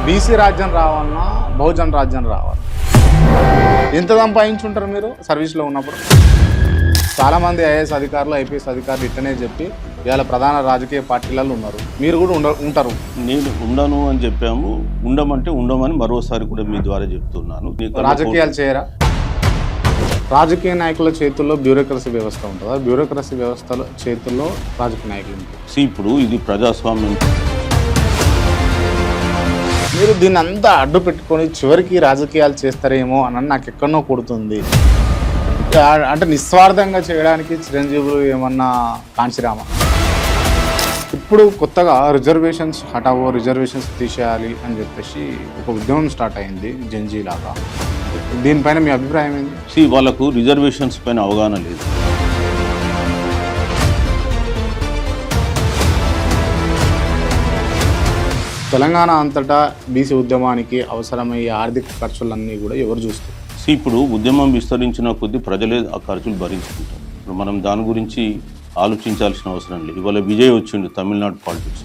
BC రాజ్యం రావాలన్నా బహుజన్ రాజ్యం రావాలి. ఎంత సంపాదించుంటారు మీరు సర్వీస్లో ఉన్నప్పుడు? చాలామంది ఐఏఎస్ అధికారులు, ఐపీఎస్ అధికారులు ఇట్లనే చెప్పి ఇవాళ ప్రధాన రాజకీయ పార్టీలలో ఉన్నారు. మీరు కూడా ఉంటారు. నేను ఉండను అని చెప్పాము. ఉండమంటే ఉండమని మరోసారి కూడా మీ ద్వారా చెప్తున్నాను. రాజకీయాలు చేయరా? రాజకీయ నాయకుల చేతుల్లో బ్యూరోక్రసీ వ్యవస్థ ఉంటుందా? బ్యూరోక్రసీ వ్యవస్థల చేతుల్లో రాజకీయ నాయకులు ఉంటారు. ఇప్పుడు ఇది ప్రజాస్వామ్యం. మీరు దీన్ని అంతా అడ్డు పెట్టుకొని చివరికి రాజకీయాలు చేస్తారేమో అని నాకు ఎక్కడనో కొడుతుంది. అంటే నిస్వార్థంగా చేయడానికి చిరంజీవులు ఏమన్నా కాంచిరామా? ఇప్పుడు కొత్తగా రిజర్వేషన్స్ హటావో, రిజర్వేషన్స్ తీసేయాలి అని చెప్పేసి ఒక ఉద్యమం స్టార్ట్ అయింది, జంజీ లాగా. దీనిపైన మీ అభిప్రాయం ఏంటి? వాళ్ళకు రిజర్వేషన్స్ పైన అవగాహన లేదు. తెలంగాణ అంతటా బీసీ ఉద్యమానికి అవసరమయ్యే ఆర్థిక ఖర్చులన్నీ కూడా ఎవరు చూస్తారు? ఇప్పుడు ఉద్యమం విస్తరించిన కొద్దీ ప్రజలే ఆ ఖర్చులు భరించుకుంటారు. ఇప్పుడు మనం దాని గురించి ఆలోచించాల్సిన అవసరం లేదు. ఇవాళ విజయ్ వచ్చిండు తమిళనాడు పాలిటిక్స్.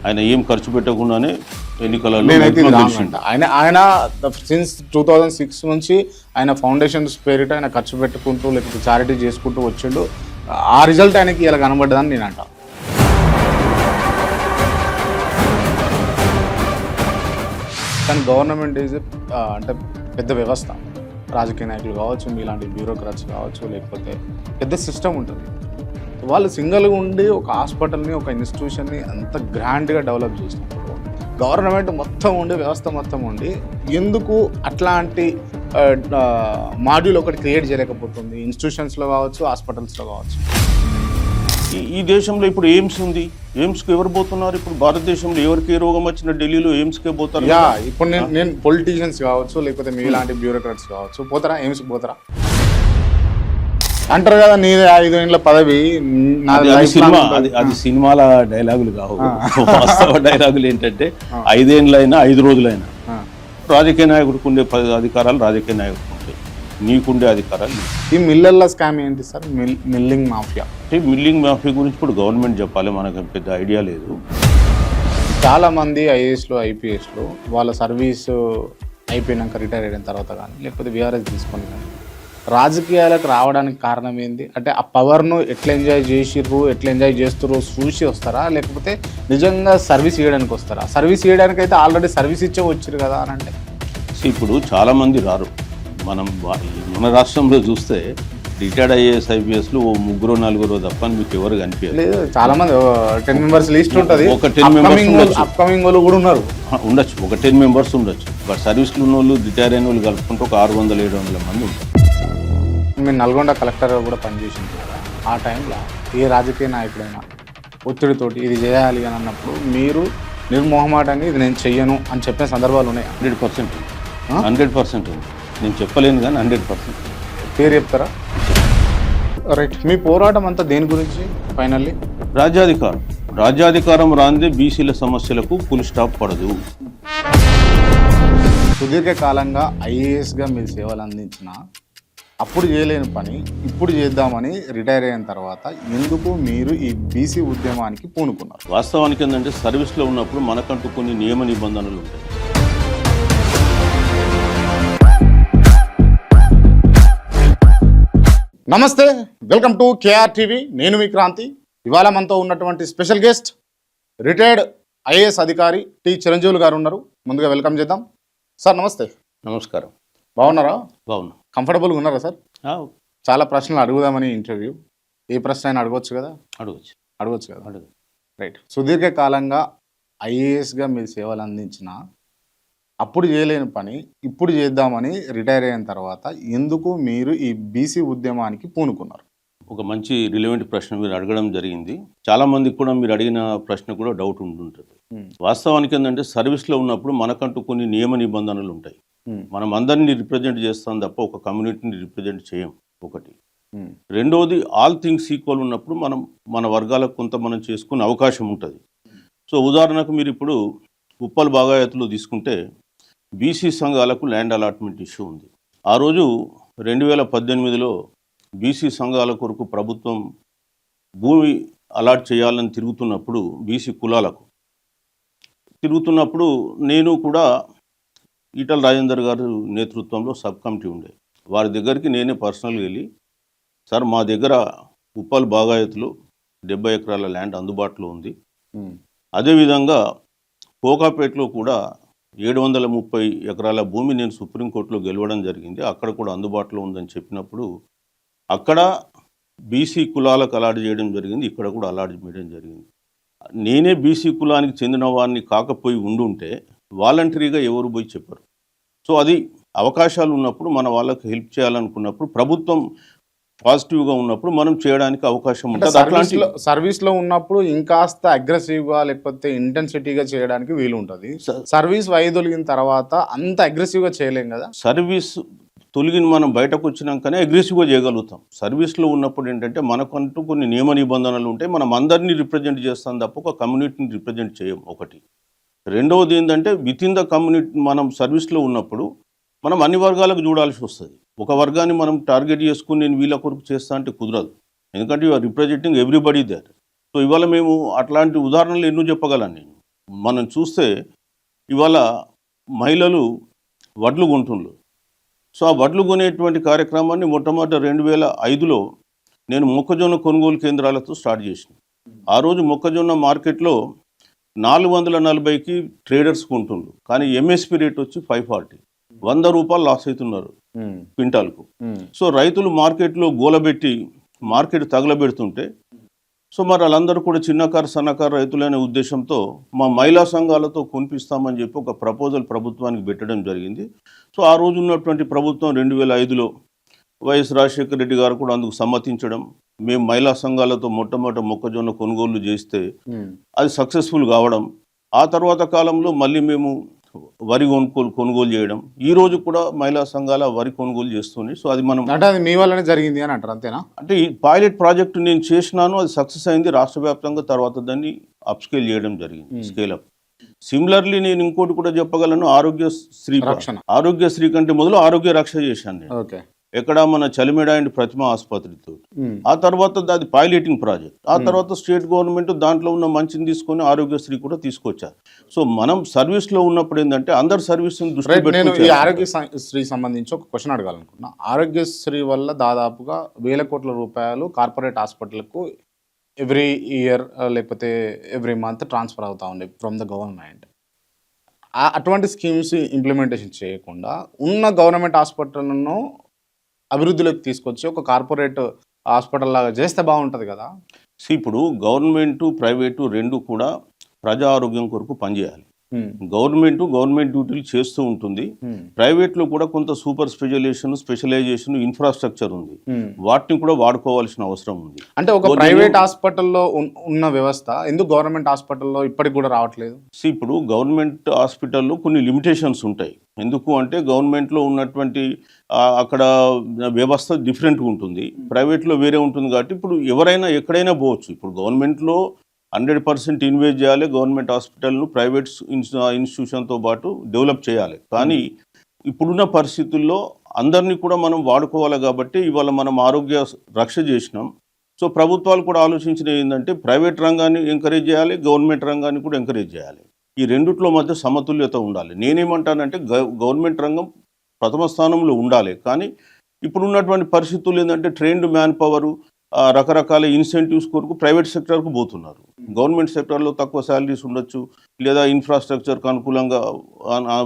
ఆయన ఏం ఖర్చు పెట్టకుండానే ఎన్నికలలో ఆయన సిన్స్ 2006 నుంచి ఆయన ఫౌండేషన్స్ పేరిట ఆయన ఖర్చు పెట్టుకుంటూ లేకపోతే చారిటీ చేసుకుంటూ వచ్చిండు. ఆ రిజల్ట్ ఆయనకి ఇలా కనబడ్డదని నేను అంట. కానీ గవర్నమెంట్ ఈజ్ అంటే పెద్ద వ్యవస్థ. రాజకీయ నాయకులు కావచ్చు, మీలాంటి బ్యూరోక్రాట్స్ కావచ్చు, లేకపోతే పెద్ద సిస్టమ్ ఉంటుంది. వాళ్ళు సింగిల్గా ఉండి ఒక హాస్పిటల్ని, ఒక ఇన్స్టిట్యూషన్ని అంత గ్రాండ్గా డెవలప్ చేసినప్పుడు గవర్నమెంట్ మొత్తం ఉండి, వ్యవస్థ మొత్తం ఉండి ఎందుకు అట్లాంటి మాడ్యూల్ ఒకటి క్రియేట్ చేయలేకపోతుంది? ఇన్స్టిట్యూషన్స్లో కావచ్చు, హాస్పిటల్స్లో కావచ్చు. ఈ దేశంలో ఇప్పుడు ఎయిమ్స్ ఉంది. ఎయిమ్స్కి ఎవరు పోతున్నారు? ఇప్పుడు భారతదేశంలో ఎవరికి ఏ రోగం వచ్చినా ఢిల్లీలో ఎయిమ్స్కే పోతారు. ఇప్పుడు నేను పొలిటీషియన్స్ కావచ్చు, లేకపోతే మీలాంటి బ్యూరోక్రాట్స్ కావచ్చు, పోతారా? ఎయిమ్స్కి పోతారా? అంటారు కదా, నీది 5 ఏళ్ళ పదవి. అది సినిమాల డైలాగులు కావు. వాస్తవ డైలాగులు ఏంటంటే 5 ఏళ్ళైనా 5 రోజులైనా రాజకీయ నాయకుడికి ఉండే అధికారాలు రాజకీయ నాయకుడికి ఉంటాయి. నీకుండే అధికారాలు. ఈ మిల్లర్ల స్కామ్ ఏంటి sir? Milling mafia. Milling mafia గురించి ఇప్పుడు గవర్నమెంట్ చెప్పాలి, మనకు పెద్ద ఐడియా లేదు. చాలామంది ఐఏఎస్లు, ఐపీఎస్లు వాళ్ళ సర్వీసు అయిపోయినాక రిటైర్ అయిన తర్వాత కానీ, లేకపోతే విఆర్ఎస్ తీసుకొని కానీ రాజకీయాలకు రావడానికి కారణం ఏంది? అంటే ఆ పవర్ను ఎట్లా ఎంజాయ్ చేసిర్రు, ఎట్లా ఎంజాయ్ చేస్తుర్రు చూసి వస్తారా, లేకపోతే నిజంగా సర్వీస్ చేయడానికి వస్తారా? సర్వీస్ చేయడానికి అయితే ఆల్రెడీ సర్వీస్ ఇచ్చే వచ్చారు కదా అని అంటే ఇప్పుడు చాలామంది రారు. మన రాష్ట్రంలో చూస్తే రిటైర్డ్ ఐఏఎస్, ఐపీఎస్లు 3-4 తప్ప మీకు ఎవరు కనిపించలేదు. చాలా మంది 10 మెంబర్స్ లిస్ట్ ఉంటుంది. ఒక 10 మెంబర్స్ అప్కమింగ్ వాళ్ళు కూడా ఉన్నారు, ఉండొచ్చు. ఒక 10 మెంబర్స్ ఉండొచ్చు. బట్ సర్వీస్లో ఉన్న వాళ్ళు, రిటైర్ అయిన వాళ్ళు కలుపుకుంటే ఒక 600-700 మంది ఉంటారు. మీరు నల్గొండ కలెక్టర్ కూడా పనిచేసింది కదా. ఆ టైంలో ఏ రాజకీయ నాయకుడైనా ఒత్తిడితోటి ఇది చేయాలి అని అన్నప్పుడు మీరు నిర్మోహమాటంగా ఇది నేను చెయ్యను అని చెప్పిన సందర్భాలు ఉన్నాయి? 100% ఉంది. నేను చెప్పలేను కానీ 100% పేరు చెప్తారా? రైట్. మీ పోరాటం అంతా దేని గురించి ఫైనల్లీ? రాజ్యాధికారం రాందే బీసీల సమస్యలకు ఫుల్ స్టాప్ పడదు. సుదీర్ఘకాలంగా ఐఏఎస్గా మీరు సేవలు అందించిన, అప్పుడు చేయలేని పని ఇప్పుడు చేద్దామని రిటైర్ అయిన తర్వాత ఎందుకు మీరు ఈ బీసీ ఉద్యమానికి పూనుకున్నారు? వాస్తవానికి ఏంటంటే సర్వీస్లో ఉన్నప్పుడు మనకంటూ కొన్ని నియమ నిబంధనలు ఉంటాయి. నమస్తే, వెల్కమ్ టు కేఆర్ టీవీ. నేను మీ క్రాంతి. ఇవాళ మనతో ఉన్నటువంటి స్పెషల్ గెస్ట్ రిటైర్డ్ ఐఏఎస్ అధికారి టి చిరంజీవులు గారు ఉన్నారు. ముందుగా వెల్కమ్ చేద్దాం. సార్ నమస్తే. నమస్కారం. బాగున్నారా? బాగున్నా. కంఫర్టబుల్గా ఉన్నారా సార్? చాలా ప్రశ్నలు అడుగుదామని ఇంటర్వ్యూ. ఏ ప్రశ్న అయినా అడగవచ్చు కదా? అడగవచ్చు కదా. రైట్. సుదీర్ఘకాలంగా ఐఏఎస్గా మీరు సేవలు అందించిన, అప్పుడు చేయలేని పని ఇప్పుడు చేద్దామని రిటైర్ అయిన తర్వాత ఎందుకు మీరు ఈ బీసీ ఉద్యమానికి పూనుకున్నారు? ఒక మంచి రిలవెంట్ ప్రశ్న మీరు అడగడం జరిగింది. చాలా మందికి కూడా మీరు అడిగిన ప్రశ్న కూడా డౌట్ ఉంటుంటుంది. వాస్తవానికి ఏంటంటే సర్వీస్లో ఉన్నప్పుడు మనకంటూ కొన్ని నియమ నిబంధనలు ఉంటాయి. మనం అందరినీ రిప్రజెంట్ చేస్తాం తప్ప ఒక కమ్యూనిటీని రిప్రజెంట్ చేయం. ఒకటి. రెండవది, ఆల్ థింగ్స్ ఈక్వల్ ఉన్నప్పుడు మన వర్గాలకు కొంత మనం చేసుకునే అవకాశం ఉంటుంది. సో ఉదాహరణకు మీరు ఇప్పుడు ఉప్పల్ బాగాయత్తులో తీసుకుంటే బీసీ సంఘాలకు ల్యాండ్ అలాట్మెంట్ ఇష్యూ ఉంది. ఆ రోజు 2018లో బీసీ సంఘాల కొరకు ప్రభుత్వం భూమి అలాట్ చేయాలని తిరుగుతున్నప్పుడు బీసీ కులాలకు తిరుగుతున్నప్పుడు నేను కూడా ఈటల రాజేందర్ గారు నేతృత్వంలో సబ్ కమిటీ ఉండే వారి దగ్గరికి నేనే పర్సనల్గా వెళ్ళి, సార్ మా దగ్గర ఉప్పల్ బాగాయతులు 70 ఎకరాల ల్యాండ్ అందుబాటులో ఉంది, అదేవిధంగా కోకాపేటలో కూడా 730 ఎకరాల భూమి నేను సుప్రీంకోర్టులో గెలవడం జరిగింది, అక్కడ కూడా అందుబాటులో ఉందని చెప్పినప్పుడు అక్కడ బీసీ కులాలకు అలాట్ చేయడం జరిగింది, ఇక్కడ కూడా అలాట్ చేయడం జరిగింది. నేనే బీసీ కులానికి చెందిన వారిని కాకపోయి ఉండుంటే వాలంటరీగా ఎవరు పోయి చెప్పరు. సో అది అవకాశాలు ఉన్నప్పుడు మన వాళ్ళకి హెల్ప్ చేయాలనుకున్నప్పుడు ప్రభుత్వం పాజిటివ్గా ఉన్నప్పుడు మనం చేయడానికి అవకాశం ఉంటుంది. అట్లాంటి సర్వీస్లో ఉన్నప్పుడు ఇంకాస్త అగ్రెసివ్గా లేకపోతే ఇంటెన్సిటీగా చేయడానికి వీలు ఉంటుంది. సర్వీస్ వైదొలిగిన తర్వాత అంత అగ్రెసివ్గా చేయలేం కదా. సర్వీస్ తొలగిన మనం బయటకు వచ్చినాకనే అగ్రెసివ్గా చేయగలుగుతాం. సర్వీస్లో ఉన్నప్పుడు ఏంటంటే మనకంటూ కొన్ని నియమ నిబంధనలు ఉంటాయి, మనం అందరినీ రిప్రజెంట్ చేస్తాం తప్ప ఒక కమ్యూనిటీని రిప్రజెంట్ చేయం ఒకటి. రెండవది ఏంటంటే విత్ ఇన్ ద కమ్యూనిటీ మనం సర్వీస్లో ఉన్నప్పుడు మనం అన్ని వర్గాలకు చూడాల్సి వస్తుంది. ఒక వర్గాన్ని మనం టార్గెట్ చేసుకుని నేను వీళ్ళ కొరకు చేస్తా అంటే కుదరదు, ఎందుకంటే you are representing everybody there. So ఇవాళ మేము అట్లాంటి ఉదాహరణలు ఎన్నో చెప్పగలను నేను. మనం చూస్తే ఇవాళ మహిళలు వడ్లు కొంటున్నారు. సో ఆ వడ్లు కొనేటువంటి కార్యక్రమాన్ని మొట్టమొదటి 2005లో నేను మొక్కజొన్న కొనుగోలు కేంద్రాలతో స్టార్ట్ చేసిన. ఆ రోజు మొక్కజొన్న మార్కెట్లో 440కి ట్రేడర్స్ కొంటున్నారు, కానీ ఎంఎస్పి రేట్ వచ్చి 540, 100 రూపాయలు లాస్ అవుతున్నారు క్వింటాల్కు. సో రైతులు మార్కెట్లో గోలబెట్టి మార్కెట్ తగలబెడుతుంటే సో మరి వాళ్ళందరూ కూడా చిన్నకారు సన్నకారు రైతులనే ఉద్దేశంతో మా మహిళా సంఘాలతో కొనిపిస్తామని చెప్పి ఒక ప్రపోజల్ ప్రభుత్వానికి పెట్టడం జరిగింది. సో ఆ రోజు ఉన్నటువంటి ప్రభుత్వం 2005లో వైఎస్ రాజశేఖర రెడ్డి గారు కూడా అందుకు సమ్మతించడం, మేము మహిళా సంఘాలతో మొట్టమొదటి మొక్కజొన్న కొనుగోలు చేస్తే అది సక్సెస్ఫుల్ కావడం, ఆ తర్వాత కాలంలో మళ్ళీ మేము వరి కొనుగోలు చేయడం, ఈ రోజు కూడా మహిళా సంఘాల వరి కొనుగోలు చేస్తుంది. సో అది మనం అంటే అది మీ వల్లనే జరిగింది అని అంటారు, అంతేనా? అంటే ఈ పైలట్ ప్రాజెక్టు నేను చేసినాను, అది సక్సెస్ అయింది రాష్ట్ర వ్యాప్తంగా. తర్వాత దాన్ని అప్స్కేల్ చేయడం జరిగింది, స్కేలప్. సిమిలర్లీ నేను ఇంకోటి కూడా చెప్పగలను, ఆరోగ్యశ్రీ కంటే మొదలు ఆరోగ్య రక్ష చేశాను నేను. ఓకే. ఎక్కడ మన చలిమేడ అండ్ ప్రతిమ ఆసుపత్రితో. ఆ తర్వాత అది పైలటింగ్ ప్రాజెక్ట్. ఆ తర్వాత స్టేట్ గవర్నమెంట్ దాంట్లో ఉన్న మంచిని తీసుకొని ఆరోగ్యశ్రీ కూడా తీసుకొచ్చారు. సో మనం సర్వీస్లో ఉన్నప్పుడు ఏంటంటే అందరు సర్వీస్ని దృష్టి నేను ఈ ఆరోగ్యశ్రీ సంబంధించి ఒక క్వశ్చన్ అడగాలనుకున్నా. ఆరోగ్యశ్రీ వల్ల దాదాపుగా 1000 కోట్ల రూపాయలు కార్పొరేట్ హాస్పిటల్కు ఎవ్రీ ఇయర్ లేకపోతే ఎవ్రీ మంత్ ట్రాన్స్ఫర్ అవుతా ఉండే ఫ్రమ్ ద గవర్నమెంట్. అటువంటి స్కీమ్స్ ఇంప్లిమెంటేషన్ చేయకుండా ఉన్న గవర్నమెంట్ హాస్పిటల్ను అభివృద్ధిలోకి తీసుకొచ్చి ఒక కార్పొరేట్ హాస్పిటల్ లాగా చేస్తే బాగుంటుంది కదా. ఇప్పుడు గవర్నమెంటు ప్రైవేటు రెండు కూడా ప్రజా ఆరోగ్యం కొరకు పనిచేయాలి. గవర్నమెంట్ డ్యూటీలు చేస్తూ ఉంటుంది, ప్రైవేట్లో కూడా కొంత సూపర్ స్పెషలైజేషన్ ఇన్ఫ్రాస్ట్రక్చర్ ఉంది, వాటిని కూడా వాడుకోవాల్సిన అవసరం ఉంది. అంటే ఒక ప్రైవేట్ హాస్పిటల్లో ఉన్న వ్యవస్థ ఎందుకు గవర్నమెంట్ హాస్పిటల్లో ఇప్పటికి కూడా రావట్లేదు? ఇప్పుడు గవర్నమెంట్ హాస్పిటల్లో కొన్ని లిమిటేషన్స్ ఉంటాయి. ఎందుకు అంటే గవర్నమెంట్లో ఉన్నటువంటి అక్కడ వ్యవస్థ డిఫరెంట్గా ఉంటుంది, ప్రైవేట్లో వేరే ఉంటుంది. కాబట్టి ఇప్పుడు ఎవరైనా ఎక్కడైనా పోవచ్చు. ఇప్పుడు గవర్నమెంట్లో 100% ఇన్వెస్ట్ చేయాలి, గవర్నమెంట్ హాస్పిటల్ను ప్రైవేట్ ఇన్స్టిట్యూషన్తో పాటు డెవలప్ చేయాలి. కానీ ఇప్పుడున్న పరిస్థితుల్లో అందరినీ కూడా మనం వాడుకోవాలి. కాబట్టి ఇవాళ మనం ఆరోగ్య రక్ష చేసినాం. సో ప్రభుత్వాలు కూడా ఆలోచించినవి ఏంటంటే ప్రైవేట్ రంగాన్ని ఎంకరేజ్ చేయాలి, గవర్నమెంట్ రంగాన్ని కూడా ఎంకరేజ్ చేయాలి. ఈ రెండిట్లో మధ్య సమతుల్యత ఉండాలి. నేనేమంటానంటే గవర్నమెంట్ రంగం ప్రథమ స్థానంలో ఉండాలి. కానీ ఇప్పుడున్నటువంటి పరిస్థితులు ఏంటంటే ట్రైన్డ్ మ్యాన్ పవరు, రకరకాల ఇన్సెంటివ్స్ కొరకు ప్రైవేట్ సెక్టర్కు పోతున్నారు. గవర్నమెంట్ సెక్టర్లో తక్కువ శాలరీస్ ఉండొచ్చు, లేదా ఇన్ఫ్రాస్ట్రక్చర్కి అనుకూలంగా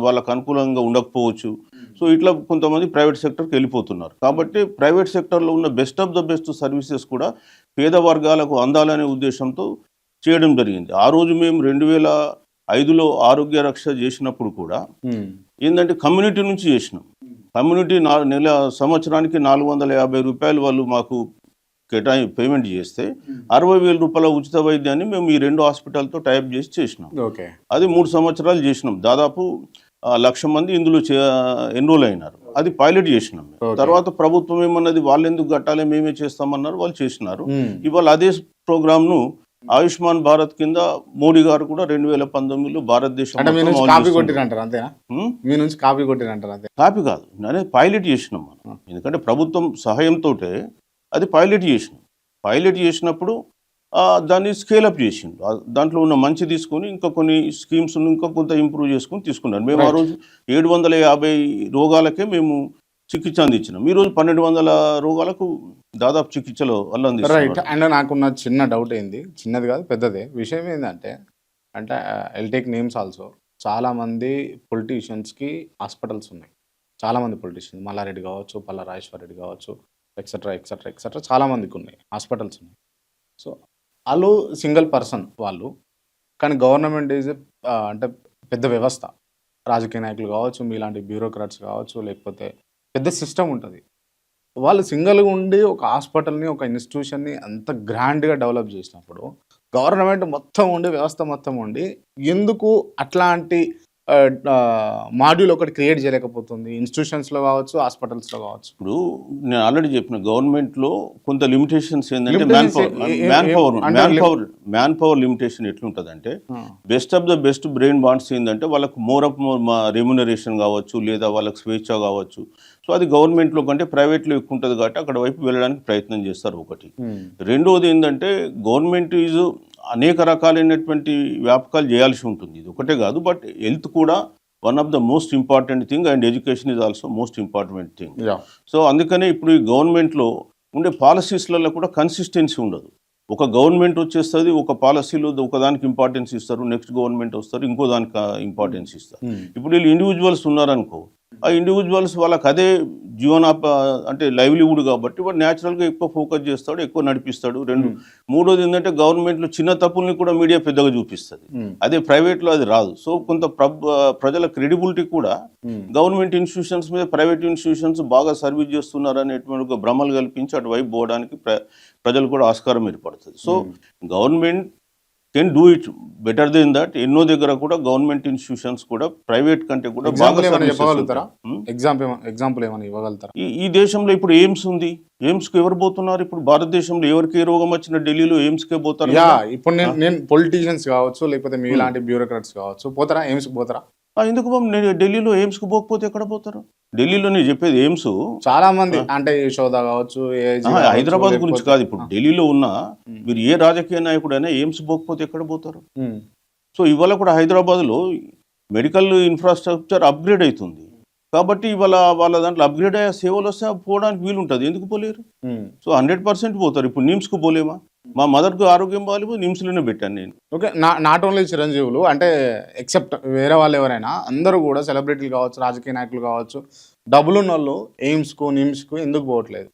వాళ్ళకు అనుకూలంగా ఉండకపోవచ్చు. సో ఇట్లా కొంతమంది ప్రైవేట్ సెక్టర్కి వెళ్ళిపోతున్నారు. కాబట్టి ప్రైవేట్ సెక్టర్లో ఉన్న best of the best services కూడా పేద వర్గాలకు అందాలనే ఉద్దేశంతో చేయడం జరిగింది. ఆ రోజు మేము 2005లో ఆరోగ్య రక్ష చేసినప్పుడు కూడా ఏంటంటే కమ్యూనిటీ నుంచి చేసినాం. కమ్యూనిటీ సంవత్సరానికి 450 రూపాయలు వాళ్ళు మాకు పేమెంట్ చేస్తే 60,000 రూపాయల ఉచిత వైద్యాన్ని మేము ఈ 2 హాస్పిటల్తో టైప్ చేసి చేసినాం. అది 3 సంవత్సరాలు చేసినాం. దాదాపు 1,00,000 మంది ఇందులో ఎన్రోల్ అయినారు. అది పైలట్ చేసినాం. తర్వాత ప్రభుత్వం ఏమన్నది వాళ్ళు ఎందుకు కట్టాలి, మేమే చేస్తామన్నారు, వాళ్ళు చేసినారు. ఇవాళ అదే ప్రోగ్రామ్ను ఆయుష్మాన్ భారత్ కింద మోడీ గారు కూడా 2019లో భారతదేశం కాపీ కాదు, అనేది పైలట్ చేసినాం మనం. ఎందుకంటే ప్రభుత్వం సహాయంతో అది పైలట్ చేసినాం. పైలట్ చేసినప్పుడు దాన్ని స్కేలప్ చేసిండు. దాంట్లో ఉన్న మంచి తీసుకొని ఇంకా కొన్ని స్కీమ్స్ ఇంకా కొంత ఇంప్రూవ్ చేసుకొని తీసుకున్నారు. మేము ఆ రోజు 750 రోగాలకే మేము చికిత్స అందించినాం. ఈరోజు 1200 రోగాలకు దాదాపు చికిత్సలో రైట్. అందిస్తున్నాం. అండ్ నాకున్న చిన్న డౌట్ ఏంది, చిన్నది కాదు పెద్దదే విషయం ఏంటంటే, అంటే ఐల్ టేక్ నేమ్స్ ఆల్సో. చాలామంది పొలిటీషియన్స్కి హాస్పిటల్స్ ఉన్నాయి. చాలామంది పొలిటీషియన్స్ మల్లారెడ్డి కావచ్చు, పల్లా రాజేశ్వర రెడ్డి కావచ్చు, ఎక్సెట్రా ఎక్సెట్రా ఎక్సెట్రా చాలామందికి ఉన్నాయి హాస్పిటల్స్ ఉన్నాయి. సో వాళ్ళు సింగిల్ పర్సన్ వాళ్ళు, కానీ గవర్నమెంట్ ఈజ్ అంటే పెద్ద వ్యవస్థ. రాజకీయ నాయకులు కావచ్చు, మీలాంటి బ్యూరోక్రాట్స్ కావచ్చు, లేకపోతే పెద్ద సిస్టమ్ ఉంటుంది. వాళ్ళు సింగిల్గా ఉండి ఒక హాస్పిటల్ని, ఒక ఇన్స్టిట్యూషన్ని అంత గ్రాండ్గా డెవలప్ చేసినప్పుడు గవర్నమెంట్ మొత్తం ఉండి, వ్యవస్థ మొత్తం ఉండి, ఎందుకు అట్లాంటి మాడ్యూల్ ఒకటి క్రియేట్ చేయలేకపోతుంది ఇన్స్టిట్యూషన్స్లో కావచ్చు, హాస్పిటల్స్లో కావచ్చు? ఇప్పుడు నేను ఆల్రెడీ చెప్పిన గవర్నమెంట్ లో కొంత లిమిటేషన్స్ ఏంటంటే మ్యాన్ పవర్ లిమిటేషన్ ఎట్లుంటుందంటే, best of the best brain bonds ఏంటంటే వాళ్ళకు మోర్ రెమ్యునరేషన్ కావచ్చు, లేదా వాళ్ళకి స్వేచ్ఛ కావచ్చు. సో అది గవర్నమెంట్లో కంటే ప్రైవేట్లో ఎక్కువ ఉంటుంది కాబట్టి అక్కడ వైపు వెళ్ళడానికి ప్రయత్నం చేస్తారు ఒకటి. రెండోది ఏంటంటే గవర్నమెంట్ ఈజ్ అనేక రకాలైనటువంటి వ్యాపకాలు చేయాల్సి ఉంటుంది. ఇది ఒకటే కాదు, బట్ హెల్త్ కూడా one of the most important thing and education is also most important thing. So అందుకనే ఇప్పుడు ఈ గవర్నమెంట్లో ఉండే పాలసీస్లలో కూడా కన్సిస్టెన్సీ ఉండదు. ఒక గవర్నమెంట్ వచ్చేస్తుంది, ఒక పాలసీలో ఒకదానికి ఇంపార్టెన్స్ ఇస్తారు, నెక్స్ట్ గవర్నమెంట్ వస్తారు, ఇంకో దానికి ఇంపార్టెన్స్ ఇస్తారు. ఇప్పుడు వీళ్ళు ఇండివిజువల్స్ ఉన్నారనుకో, ఆ ఇండివిజువల్స్ వాళ్ళకి అదే అంటే లైవ్లీవుడ్ కాబట్టి వాడు న్యాచురల్గా ఎక్కువ ఫోకస్ చేస్తాడు, ఎక్కువ నడిపిస్తాడు. మూడోది ఏంటంటే గవర్నమెంట్లో చిన్న తప్పుల్ని కూడా మీడియా పెద్దగా చూపిస్తుంది, అదే ప్రైవేట్లో అది రాదు. సో కొంత ప్రజల క్రెడిబిలిటీ కూడా గవర్నమెంట్ ఇన్స్టిట్యూషన్స్ మీద ప్రైవేట్ ఇన్స్టిట్యూషన్స్ బాగా సర్వీస్ చేస్తున్నారు అనేటువంటి ఒక భ్రమలు కల్పించి అటువైపు పోవడానికి ప్రజలు కూడా ఆస్కారం ఏర్పడుతుంది. So government can do it better then that. ఎన్నో దగ్గర కూడా గవర్నమెంట్ ఇన్స్టిట్యూషన్స్ కూడా ప్రైవేట్ కంటే కూడా ఎగ్జాంపుల్ ఏమైనా ఇవ్వగలుగుతారా? ఈ దేశంలో ఇప్పుడు ఎయిమ్స్ ఉంది, ఎయిమ్స్కి ఎవరు పోతున్నారు? ఇప్పుడు భారతదేశంలో ఎవరికి ఏ రోగం వచ్చినా ఢిల్లీలో ఎయిమ్స్కే పోతారు. ఇప్పుడు నేను పొలిటీషియన్స్ కావచ్చు, లేకపోతే మీలాంటి బ్యూరోక్రాట్స్ కావచ్చు, పోతారా ఎయిమ్స్కి పోతారా? ఎందుకు నేను ఢిల్లీలో ఎయిమ్స్కి పోకపోతే ఎక్కడ పోతారు? ఢిల్లీలో నేను చెప్పేది ఎయిమ్స్ చాలా మంది అంటే యశోద కావచ్చు, హైదరాబాద్ గురించి కాదు. ఇప్పుడు ఢిల్లీలో ఉన్న మీరు ఏ రాజకీయ నాయకుడైనా ఎయిమ్స్ పోకపోతే ఎక్కడ పోతారు? సో ఇవాళ కూడా హైదరాబాద్లో మెడికల్ ఇన్ఫ్రాస్ట్రక్చర్ అప్గ్రేడ్ అవుతుంది కాబట్టి ఇవాళ వాళ్ళ దాంట్లో అప్గ్రేడ్ అయ్యే సేవలు వస్తే పోవడానికి వీలు ఉంటుంది. ఎందుకు పోలేరు? సో 100% పోతారు. ఇప్పుడు నిమ్స్కు పోలేమా? మా మదర్కు ఆరోగ్యం బాగాలేదు, నిమ్స్లోనే పెట్టాను నేను. ఓకే, నాట్ ఓన్లీ చిరంజీవులు, అంటే ఎక్సెప్ట్ వేరే వాళ్ళు ఎవరైనా అందరూ కూడా సెలబ్రిటీలు కావచ్చు, రాజకీయ నాయకులు కావచ్చు, డబ్బులున్న వాళ్ళు ఎయిమ్స్కు నిమ్స్కు ఎందుకు పోవట్లేదు?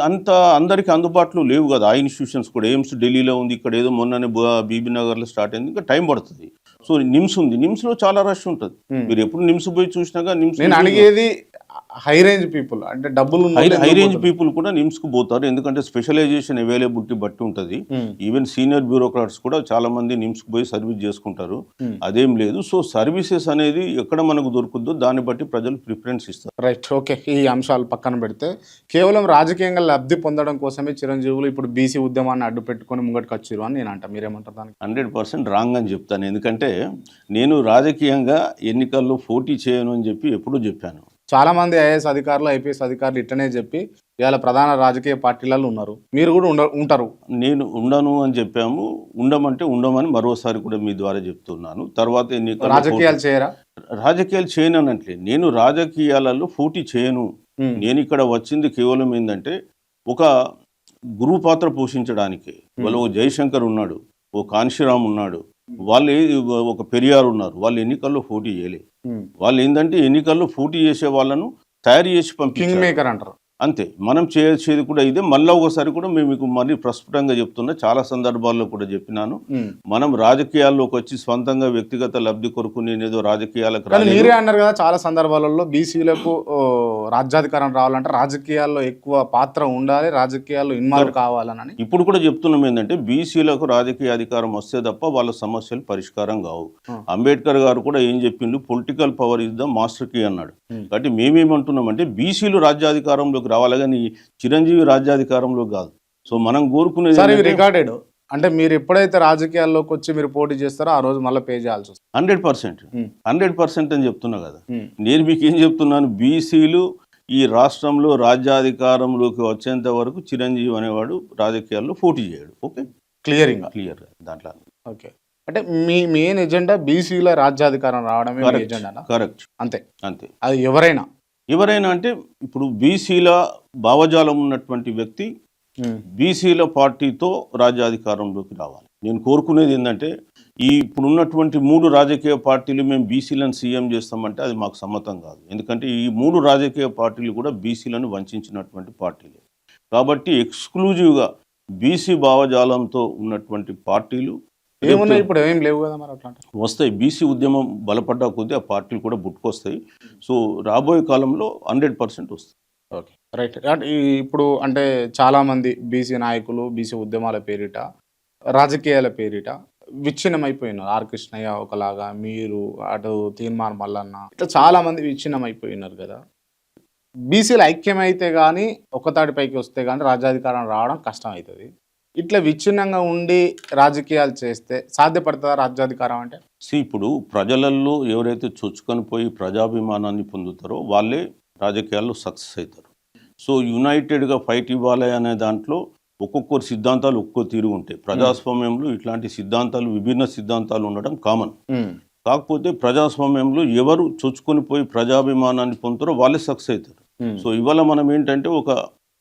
అంత అందరికీ అందుబాటులో లేవు కదా ఆ ఇన్స్టిట్యూషన్స్ కూడా. ఎయిమ్స్ ఢిల్లీలో ఉంది, ఇక్కడ ఏదో మొన్ననే బీబీ నగర్లో స్టార్ట్ అయింది, ఇంకా టైం పడుతుంది. సో నిమ్స్ ఉంది, నిమ్స్లో చాలా రష్ ఉంటుంది. మీరు ఎప్పుడు నిమ్స్ పోయి చూసినాగా నిమ్స్. నేను అడిగేది హై రేంజ్ పీపుల్, అంటే డబ్బులు హై రేంజ్ పీపుల్ కూడా నిమ్స్ కు పోతారు, ఎందుకంటే స్పెషలైజేషన్ అవైలబిలిటీ బట్టి ఉంటుంది. ఈవెన్ సీనియర్ బ్యూరోక్రాట్స్ కూడా చాలా మంది నిమ్స్ కు పోయి సర్వీస్ చేసుకుంటారు, అదేం లేదు. సో సర్వీసెస్ అనేది ఎక్కడ మనకు దొరుకుతుందో దాన్ని బట్టి ప్రజలు ప్రిఫరెన్స్ ఇస్తారు. Right, okay. ఈ అంశాలు పక్కన పెడితే కేవలం రాజకీయంగా లబ్ధి పొందడం కోసమే చిరంజీవులు ఇప్పుడు బీసీ ఉద్యమాన్ని అడ్డు పెట్టుకొని ముంగటికి వచ్చారు అని నేను అంట. మీరేమంటారు దానికి? 100% రాంగ్ అని చెప్తాను. ఎందుకంటే నేను రాజకీయంగా ఎన్నికల్లో పోటీ చేయను అని చెప్పి ఎప్పుడూ చెప్పాను. చాలా మంది ఐఏఎస్ అధికారులు, ఐపీఎస్ అధికారులు ఇట్టనే చెప్పి ఇవాళ ప్రధాన రాజకీయ పార్టీలలో ఉన్నారు. మీరు కూడా ఉంటారు. నేను ఉండను అని చెప్పాము, ఉండమంటే ఉండమని మరోసారి కూడా మీ ద్వారా చెప్తున్నాను. తర్వాత ఎన్నికలు రాజకీయాలు చేయరా? రాజకీయాలు చేయను అన్నట్లే, నేను రాజకీయాలలో పోటీ చేయను. నేను ఇక్కడ వచ్చింది కేవలం ఏంటంటే ఒక గురువు పాత్ర పోషించడానికి. వాళ్ళు ఓ జయశంకర్ ఉన్నాడు, ఓ కాన్షీరామ్ ఉన్నాడు, వాళ్ళు ఒక పెరియార్ ఉన్నారు. వాళ్ళు ఎన్నికల్లో పోటీ చేయలే. వాళ్ళు ఏంటంటే ఎన్నికల్లో పోటీ చేసే వాళ్ళను తయారు చేసి కింగ్ మేకర్ అంటారు అంతే. మనం చేసేది కూడా ఇదే. మళ్ళీ ఒకసారి కూడా మేము మీకు మళ్ళీ ప్రస్ఫుటంగా చెప్తున్నా, చాలా సందర్భాల్లో కూడా చెప్పినాను, మనం రాజకీయాల్లోకి వచ్చి స్వంతంగా వ్యక్తిగత లబ్ధి కొరకు నేనేదో రాజకీయాలకు మీరే అన్నారు కదా, చాలా సందర్భాలలో బీసీలకు రాజ్యాధికారం రావాలంటే రాజకీయాల్లో ఎక్కువ పాత్ర ఉండాలి, రాజకీయాల్లో ఇన్వాల్వ్ కావాలని. ఇప్పుడు కూడా చెప్తున్నాం ఏంటంటే బీసీలకు రాజకీయ అధికారం వస్తే తప్ప వాళ్ళ సమస్యలు పరిష్కారం కావు. అంబేద్కర్ గారు కూడా ఏం చెప్పిండు, political power is the master key అన్నాడు. కాబట్టి మేమేమంటున్నామంటే బీసీలు రాజ్యాధికారంలోకి రావాలి, కానీ చిరంజీవి రాజ్యాధికారంలో కాదు. సో మనం కోరుకునేది రికార్డెడ్. అంటే మీరు ఎప్పుడైతే రాజకీయాల్లోకి వచ్చి మీరు పోటీ చేస్తారో ఆ రోజు మళ్ళీ పే చేయాల్సి వస్తుంది. 100% అని చెప్తున్నా కదా. నేను మీకు ఏం చెప్తున్నాను, బీసీలు ఈ రాష్ట్రంలో రాజ్యాధికారంలోకి వచ్చేంత వరకు చిరంజీవి అనేవాడు రాజకీయాల్లో పోటీ చేయడు. Okay, clearing. క్లియర్ దాంట్లో. ఓకే, అంటే మీ మెయిన్ ఎజెండా బీసీల రాజ్యాధికారం రావడమే మీ ఎజెండా? కరెక్ట్, అంతే అంతే. అది ఎవరైనా అంటే ఇప్పుడు బీసీల భావజాలం ఉన్నటువంటి వ్యక్తి బీసీల పార్టీతో రాజ్యాధికారంలోకి రావాలి. నేను కోరుకునేది ఏంటంటే ఇప్పుడున్నటువంటి 3 రాజకీయ పార్టీలు మేము బీసీలను సీఎం చేస్తామంటే అది మాకు సమ్మతం కాదు. ఎందుకంటే ఈ 3 రాజకీయ పార్టీలు కూడా బీసీలను వంచినటువంటి పార్టీలే. కాబట్టి ఎక్స్క్లూజివ్గా బీసీ భావజాలంతో ఉన్నటువంటి పార్టీలు ఏమున్నాయి, ఇప్పుడు ఏం లేవు కదా మరి అట్లా వస్తాయి. బీసీ ఉద్యమం బలపడ్డా కొద్దీ ఆ పార్టీలు కూడా పుట్టుకొస్తాయి. సో రాబోయే కాలంలో 100% వస్తాయి. Okay, right. ఇప్పుడు అంటే చాలామంది బీసీ నాయకులు బీసీ ఉద్యమాల పేరిట రాజకీయాల పేరిట విచ్ఛిన్నమైపోయినారు. ఆర్ కృష్ణయ్య ఒకలాగా, మీరు అటు తీర్మాన్ మల్లన్న, ఇట్లా చాలామంది విచ్ఛిన్నమైపోయినారు కదా. బీసీలు ఐక్యమైతే కానీ ఒకతాటిపైకి వస్తే కానీ రాజ్యాధికారం రావడం కష్టం అవుతుంది. ఇట్లా విచ్ఛిన్నంగా ఉండి రాజకీయాలు చేస్తే సాధ్యపడుతుందా రాజ్యాధికారం అంటే? ఇప్పుడు ప్రజలలో ఎవరైతే చొచ్చుకొని పోయి ప్రజాభిమానాన్ని పొందుతారో వాళ్ళే రాజకీయాల్లో సక్సెస్ అవుతారు. సో యునైటెడ్గా ఫైట్ ఇవ్వాలి అనే దాంట్లో ఒక్కొక్కరు సిద్ధాంతాలు ఒక్కో తీరు ఉంటాయి. ప్రజాస్వామ్యంలో ఇట్లాంటి సిద్ధాంతాలు, విభిన్న సిద్ధాంతాలు ఉండడం కామన్. కాకపోతే ప్రజాస్వామ్యంలో ఎవరు చొచ్చుకొని పోయి ప్రజాభిమానాన్ని పొందుతారో వాళ్ళే సక్సెస్ అవుతారు. సో ఇవాళ మనం ఏంటంటే ఒక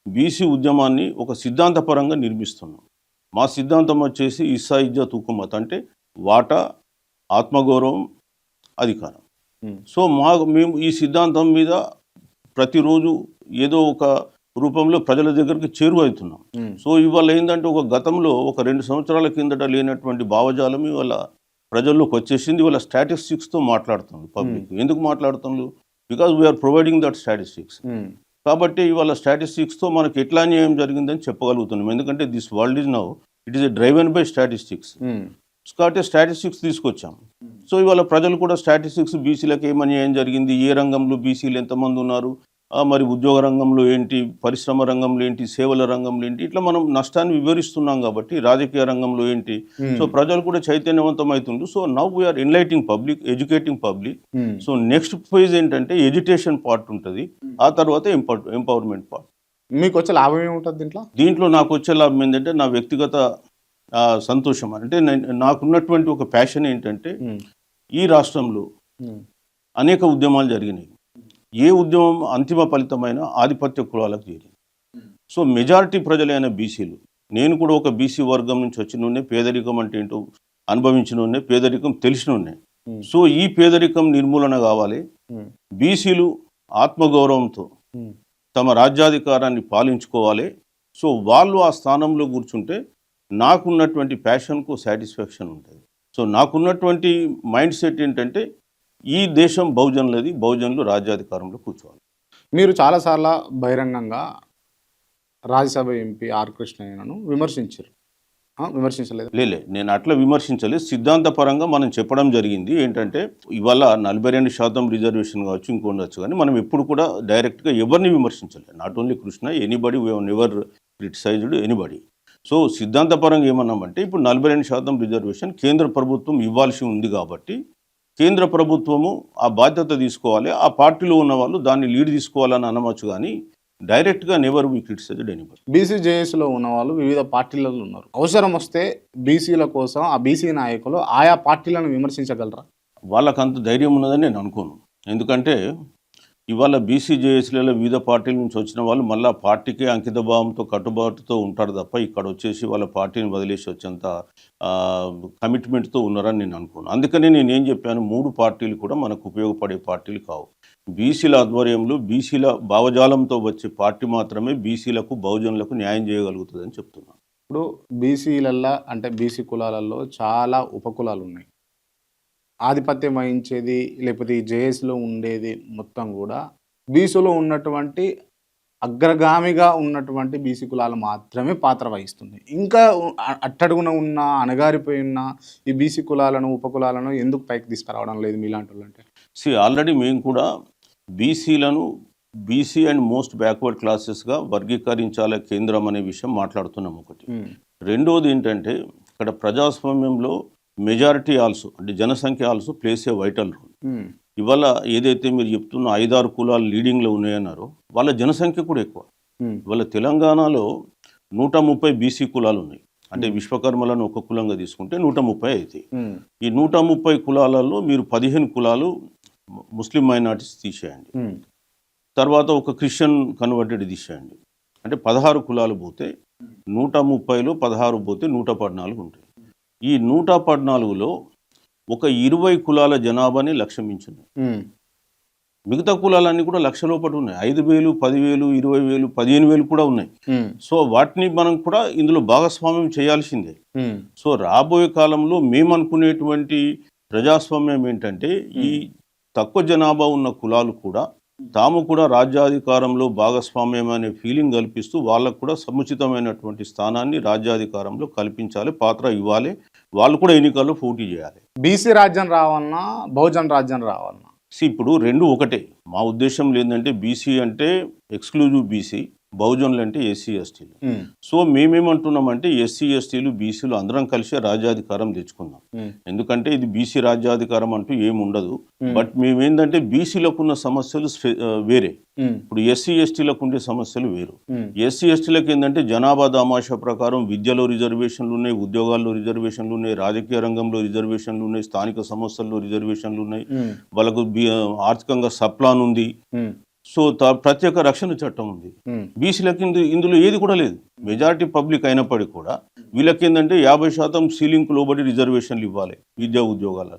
బీసీ ఉద్యమాన్ని ఒక సిద్ధాంతపరంగా నిర్మిస్తున్నాం. మా సిద్ధాంతం వచ్చేసి ఇస్సా ఇజ్జత్ హుకుమత్, అంటే వాటా, ఆత్మగౌరవం, అధికారం. సో మేము ఈ సిద్ధాంతం మీద ప్రతిరోజు ఏదో ఒక రూపంలో ప్రజల దగ్గరికి చేరువవుతున్నాం. సో ఇవాళ ఏంటంటే ఒక గతంలో ఒక 2 సంవత్సరాల కిందట లేనటువంటి భావజాలం ఇవాళ ప్రజల్లోకి వచ్చేసింది. ఇవాళ స్టాటిస్టిక్స్తో మాట్లాడుతుంది పబ్లిక్. ఎందుకు మాట్లాడుతున్నారు? Because we are providing that statistics. కాబట్టి ఇవాళ స్టాటిస్టిక్స్తో మనకి ఎట్లా అన్యాయం జరిగిందని చెప్పగలుగుతున్నాం. ఎందుకంటే this world is now it is driven by statistics. కాబట్టి స్టాటిస్టిక్స్ తీసుకొచ్చాం. సో ఇవాళ ప్రజలు కూడా స్టాటిస్టిక్స్, బీసీలకు ఏం అన్యాయం జరిగింది, ఏ రంగంలో బీసీలు ఎంతమంది ఉన్నారు, మరి ఉద్యోగ రంగంలో ఏంటి, పరిశ్రమ రంగంలో ఏంటి, సేవల రంగంలో ఏంటి, ఇట్లా మనం నష్టాన్ని వివరిస్తున్నాం. కాబట్టి రాజకీయ రంగంలో ఏంటి, సో ప్రజలు కూడా చైతన్యవంతం అవుతుంది. So now we are enlightening public, educating public. So next phase ఏంటంటే ఎడ్యుకేషన్ పార్ట్ ఉంటుంది, ఆ తర్వాత ఎంపవర్మెంట్ పార్ట్. మీకు వచ్చే లాభం ఏముంటుంది దీంట్లో? నాకు వచ్చే లాభం ఏంటంటే నా వ్యక్తిగత సంతోషం. అంటే నాకున్నటువంటి ఒక ప్యాషన్ ఏంటంటే ఈ రాష్ట్రంలో అనేక ఉద్యమాలు జరిగినాయి. ఏ ఉద్యమం అంతిమ ఫలితమైన ఆధిపత్య కులాలకు చేరింది. సో మెజారిటీ ప్రజలైన బీసీలు, నేను కూడా ఒక బీసీ వర్గం నుంచి వచ్చిన, పేదరికం అంటే ఏంటో అనుభవించిన, పేదరికం తెలిసిన. సో ఈ పేదరికం నిర్మూలన కావాలి. బీసీలు ఆత్మగౌరవంతో తమ రాజ్యాధికారాన్ని పాలించుకోవాలి. సో వాళ్ళు ఆ స్థానంలో కూర్చుంటే నాకున్నటువంటి ప్యాషన్కు సాటిస్ఫాక్షన్ ఉంటుంది. సో నాకున్నటువంటి మైండ్ సెట్ ఏంటంటే ఈ దేశం బహుజనులది, బహుజనులు రాజ్యాధికారంలో కూర్చోవాలి. మీరు చాలాసార్లు బహిరంగంగా రాజ్యసభ ఎంపీ ఆర్ కృష్ణయ్యను విమర్శించారు. విమర్శించలేదు? లేదు, నేను అట్లా విమర్శించలేదు. సిద్ధాంతపరంగా మనం చెప్పడం జరిగింది. ఏంటంటే ఇవాళ 42% రిజర్వేషన్ కావచ్చు, ఇంకొండొచ్చు, కానీ మనం ఎప్పుడు కూడా డైరెక్ట్గా ఎవరిని విమర్శించలేదు. Not only Krishna, anybody, we have never criticised anybody. So సిద్ధాంతపరంగా ఏమన్నామంటే ఇప్పుడు 42% రిజర్వేషన్ కేంద్ర ప్రభుత్వం ఇవ్వాల్సి ఉంది కాబట్టి కేంద్ర ప్రభుత్వము ఆ బాధ్యత తీసుకోవాలి, ఆ పార్టీలో ఉన్న వాళ్ళు దాన్ని లీడ్ తీసుకోవాలని అనవచ్చు. కానీ డైరెక్ట్గా never we criticised anybody. BC జేఏసీలో ఉన్న వాళ్ళు వివిధ పార్టీలలో ఉన్నారు. అవసరం వస్తే బీసీల కోసం ఆ బీసీ నాయకులు ఆయా పార్టీలను విమర్శించగలరా? వాళ్ళకు అంత ధైర్యం ఉన్నదని నేను అనుకోను. ఎందుకంటే ఇవాళ బీసీ జేఏసీలలో వివిధ పార్టీల నుంచి వచ్చిన వాళ్ళు మళ్ళీ పార్టీకే అంకిత భావంతో, కట్టుబాటుతో ఉంటారు తప్ప ఇక్కడ వచ్చేసి వాళ్ళ పార్టీని వదిలేసి వచ్చేంత కమిట్మెంట్తో ఉన్నారని నేను అనుకోను. అందుకని నేను ఏం చెప్పాను, 3 పార్టీలు కూడా మనకు ఉపయోగపడే పార్టీలు కావు. బీసీల ఆధ్వర్యంలో బీసీల భావజాలంతో వచ్చే పార్టీ మాత్రమే బీసీలకు, బహుజనులకు న్యాయం చేయగలుగుతుందని చెప్తున్నాను. ఇప్పుడు బీసీలల్లో అంటే బీసీ కులాలలో చాలా ఉపకులాలు ఉన్నాయి. ఆధిపత్యం వహించేది లేకపోతే ఈ జేఏసీలో ఉండేది మొత్తం కూడా బీసీలో ఉన్నటువంటి అగ్రగామిగా ఉన్నటువంటి బీసీ కులాలు మాత్రమే పాత్ర వహిస్తుంది. ఇంకా అట్టడుగున ఉన్న అణగారిపోయిన ఈ బీసీ కులాలను, ఉపకులాలను ఎందుకు పైకి తీసుకురావడం లేదు మీలాంటి వాళ్ళు? అంటే ఆల్రెడీ మేము కూడా బీసీలను బీసీ అండ్ మోస్ట్ బ్యాక్వర్డ్ క్లాసెస్గా వర్గీకరించాలి కేంద్రం అనే విషయం మాట్లాడుతున్నాం. ఒకటి. రెండోది ఏంటంటే ఇక్కడ ప్రజాస్వామ్యంలో మెజారిటీ ఆల్సో, అంటే జనసంఖ్య also plays a vital role. ఇవాళ ఏదైతే మీరు చెప్తున్న 5-6 కులాలు లీడింగ్లో ఉన్నాయన్నారో వాళ్ళ జనసంఖ్య కూడా ఎక్కువ. ఇవాళ తెలంగాణలో 130 బీసీ కులాలు ఉన్నాయి. అంటే విశ్వకర్మలను ఒక కులంగా తీసుకుంటే 130 అవుతాయి. ఈ 130 కులాలలో మీరు 15 కులాలు ముస్లిం మైనారిటీస్ తీసేయండి, తర్వాత ఒక క్రిస్టియన్ కన్వర్టెడ్ తీసేయండి, అంటే 16 కులాలు పోతే 130లో 16 పోతే 114 ఉంటాయి. ఈ 114లో ఒక 20 కులాల జనాభాని లక్ష్యమించింది. మిగతా కులాలన్నీ కూడా లక్ష లోపల ఉన్నాయి. 5,000, 10,000, 20,000, 15,000 కూడా ఉన్నాయి. సో వాటిని మనం కూడా ఇందులో భాగస్వామ్యం చేయాల్సిందే. సో రాబోయే కాలంలో మేము అనుకునేటువంటి ప్రజాస్వామ్యం ఏంటంటే ఈ తక్కువ జనాభా ఉన్న కులాలు కూడా తాము కూడా రాజ్యాధికారంలో భాగస్వామ్యం అనే ఫీలింగ్ కల్పిస్తూ వాళ్ళకు కూడా సముచితమైనటువంటి స్థానాన్ని రాజ్యాధికారంలో కల్పించాలి, పాత్ర ఇవ్వాలి. వాళ్ళు కూడా ఎన్నికల్లో పోటీ చేయాలి. బీసీ రాజ్యం రావాలన్నా బహుజన్ రాజ్యం రావాలన్నా ఇప్పుడు రెండు ఒకటే. మా ఉద్దేశం ఏంటంటే బీసీ అంటే ఎక్స్క్లూజివ్ బీసీ, బహుజనులు అంటే ఎస్సీ ఎస్టీలు. సో మేమేమంటున్నామంటే ఎస్సీ ఎస్టీలు బీసీలు అందరం కలిసి రాజ్యాధికారం తెచ్చుకుందాం. ఎందుకంటే ఇది బీసీ రాజ్యాధికారం అంటూ ఏమి ఉండదు. బట్ మేమేందంటే బీసీలకు ఉన్న సమస్యలు వేరే, ఇప్పుడు ఎస్సీ ఎస్టీలకు ఉండే సమస్యలు వేరు. ఎస్సీ ఎస్టీలకు ఏంటంటే జనాభా దామాషా ప్రకారం విద్యలో రిజర్వేషన్లు ఉన్నాయి, ఉద్యోగాల్లో రిజర్వేషన్లు ఉన్నాయి, రాజకీయ రంగంలో రిజర్వేషన్లు ఉన్నాయి, స్థానిక సంస్థల్లో రిజర్వేషన్లు ఉన్నాయి, వాళ్ళకు ఆర్థికంగా సప్లాన్ ఉంది. సో ప్రత్యేక రక్షణ చట్టం ఉంది. బీసీలకి ఇందులో ఏది కూడా లేదు. మెజారిటీ పబ్లిక్ అయినప్పటికీ కూడా వీళ్ళకి ఏంటంటే 50% సీలింగ్ లోబడి రిజర్వేషన్లు ఇవ్వాలి విద్యా ఉద్యోగాలలో.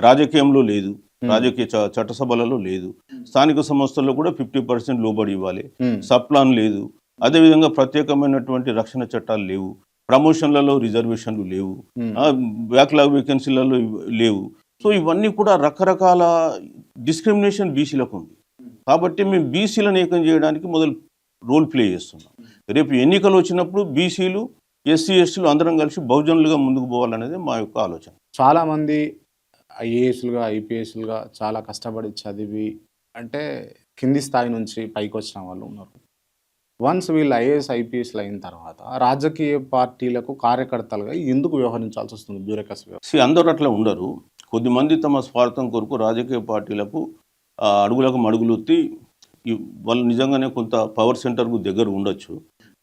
రాజకీయంలో లేదు, రాజకీయ చట్టసభలలో లేదు, స్థానిక సంస్థల్లో కూడా 50% లోబడి ఇవ్వాలి, సప్లాన్ లేదు, అదేవిధంగా ప్రత్యేకమైనటువంటి రక్షణ చట్టాలు లేవు, ప్రమోషన్లలో రిజర్వేషన్లు లేవు, బ్యాక్లాగ్ వేకెన్సీలలో లేవు. సో ఇవన్నీ కూడా రకరకాల డిస్క్రిమినేషన్ బీసీలకు ఉంది. కాబట్టి మేము బీసీలను ఏకం చేయడానికి మొదలు రోల్ ప్లే చేస్తున్నాం. రేపు ఎన్నికలు వచ్చినప్పుడు బీసీలు ఎస్సీ ఎస్టీలు అందరం కలిసి బహుజనులుగా ముందుకు పోవాలనేది మా యొక్క ఆలోచన. చాలామంది ఐఏఎస్లుగా ఐపీఎస్లుగా చాలా కష్టపడి చదివి అంటే కింది స్థాయి నుంచి పైకి వచ్చిన వాళ్ళు ఉన్నారు. వన్స్ వీళ్ళు ఐఏఎస్ ఐపీఎస్లు అయిన తర్వాత రాజకీయ పార్టీలకు కార్యకర్తలుగా ఎందుకు వ్యవహరించాల్సి వస్తుంది బ్యూరోక్రసీ? అందరూ అట్లా ఉండరు. కొద్దిమంది తమ స్వార్థం కొరకు రాజకీయ పార్టీలకు అడుగులకు మడుగులొత్తి వాళ్ళు నిజంగానే కొంత పవర్ సెంటర్కు దగ్గర ఉండొచ్చు.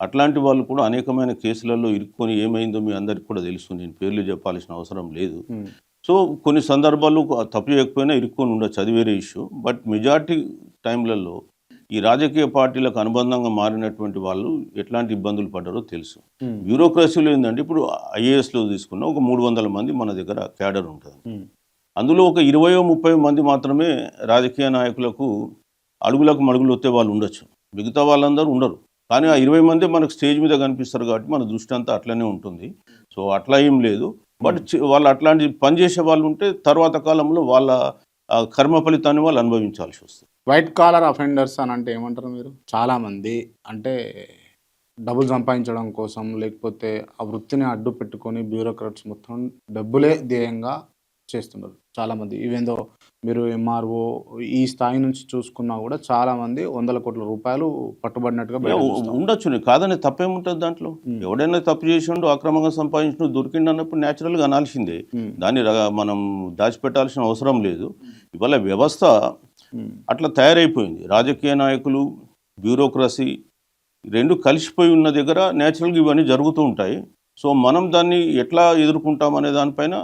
అట్లాంటి వాళ్ళు కూడా అనేకమైన కేసులలో ఇరుక్కొని ఏమైందో మీ అందరికి కూడా తెలుసు. నేను పేర్లు చెప్పాల్సిన అవసరం లేదు. సో కొన్ని సందర్భాల్లో తప్పు చేయకపోయినా ఇరుక్కొని ఉండొచ్చు, అది వేరే ఇష్యూ. బట్ మెజార్టీ టైంలలో ఈ రాజకీయ పార్టీలకు అనుబంధంగా మారినటువంటి వాళ్ళు ఎట్లాంటి ఇబ్బందులు పడ్డారో తెలుసు. బ్యూరోక్రసీలో ఏంటంటే ఇప్పుడు ఐఏఎస్లో తీసుకున్న ఒక 300 మంది మన దగ్గర క్యాడర్ ఉంటుంది. అందులో ఒక 20-30 మంది మాత్రమే రాజకీయ నాయకులకు అడుగులకు మడుగులు వస్తే వాళ్ళు ఉండొచ్చు, మిగతా వాళ్ళందరూ ఉండరు. కానీ ఆ 20 మంది మనకు స్టేజ్ మీద కనిపిస్తారు కాబట్టి మన దృష్టి అంతా అట్లనే ఉంటుంది. సో అట్లా ఏం లేదు. బట్ వాళ్ళు అట్లాంటి పనిచేసే వాళ్ళు ఉంటే తర్వాత కాలంలో వాళ్ళ కర్మ ఫలితాన్ని వాళ్ళు అనుభవించాల్సి వస్తుంది. వైట్ కాలర్ అఫెండర్స్ అని అంటే ఏమంటారు మీరు? చాలామంది అంటే డబ్బులు సంపాదించడం కోసం లేకపోతే ఆ వృత్తిని అడ్డు పెట్టుకొని బ్యూరోక్రాట్స్ మొత్తం డబ్బులే ధ్యేయంగా చేస్తున్నారు చాలామంది. ఈవెందో మీరు ఎంఆర్ఓ ఈ స్థాయి నుంచి చూసుకున్నా కూడా చాలామంది 100 కోట్ల రూపాయలు పట్టుబడినట్టుగా ఉండొచ్చు. కాదని తప్పేముంటుంది దాంట్లో? ఎవడైనా తప్పు చేసిండు, అక్రమంగా సంపాదించు దొరికిండు అన్నప్పుడు న్యాచురల్గా అనాల్సిందే. దాన్ని మనం దాచిపెట్టాల్సిన అవసరం లేదు. ఇవాళ వ్యవస్థ అట్లా తయారైపోయింది. రాజకీయ నాయకులు, బ్యూరోక్రసీ రెండు కలిసిపోయి ఉన్న దగ్గర న్యాచురల్గా ఇవన్నీ జరుగుతూ ఉంటాయి. సో మనం దాన్ని ఎట్లా ఎదుర్కొంటాం అనే దానిపైన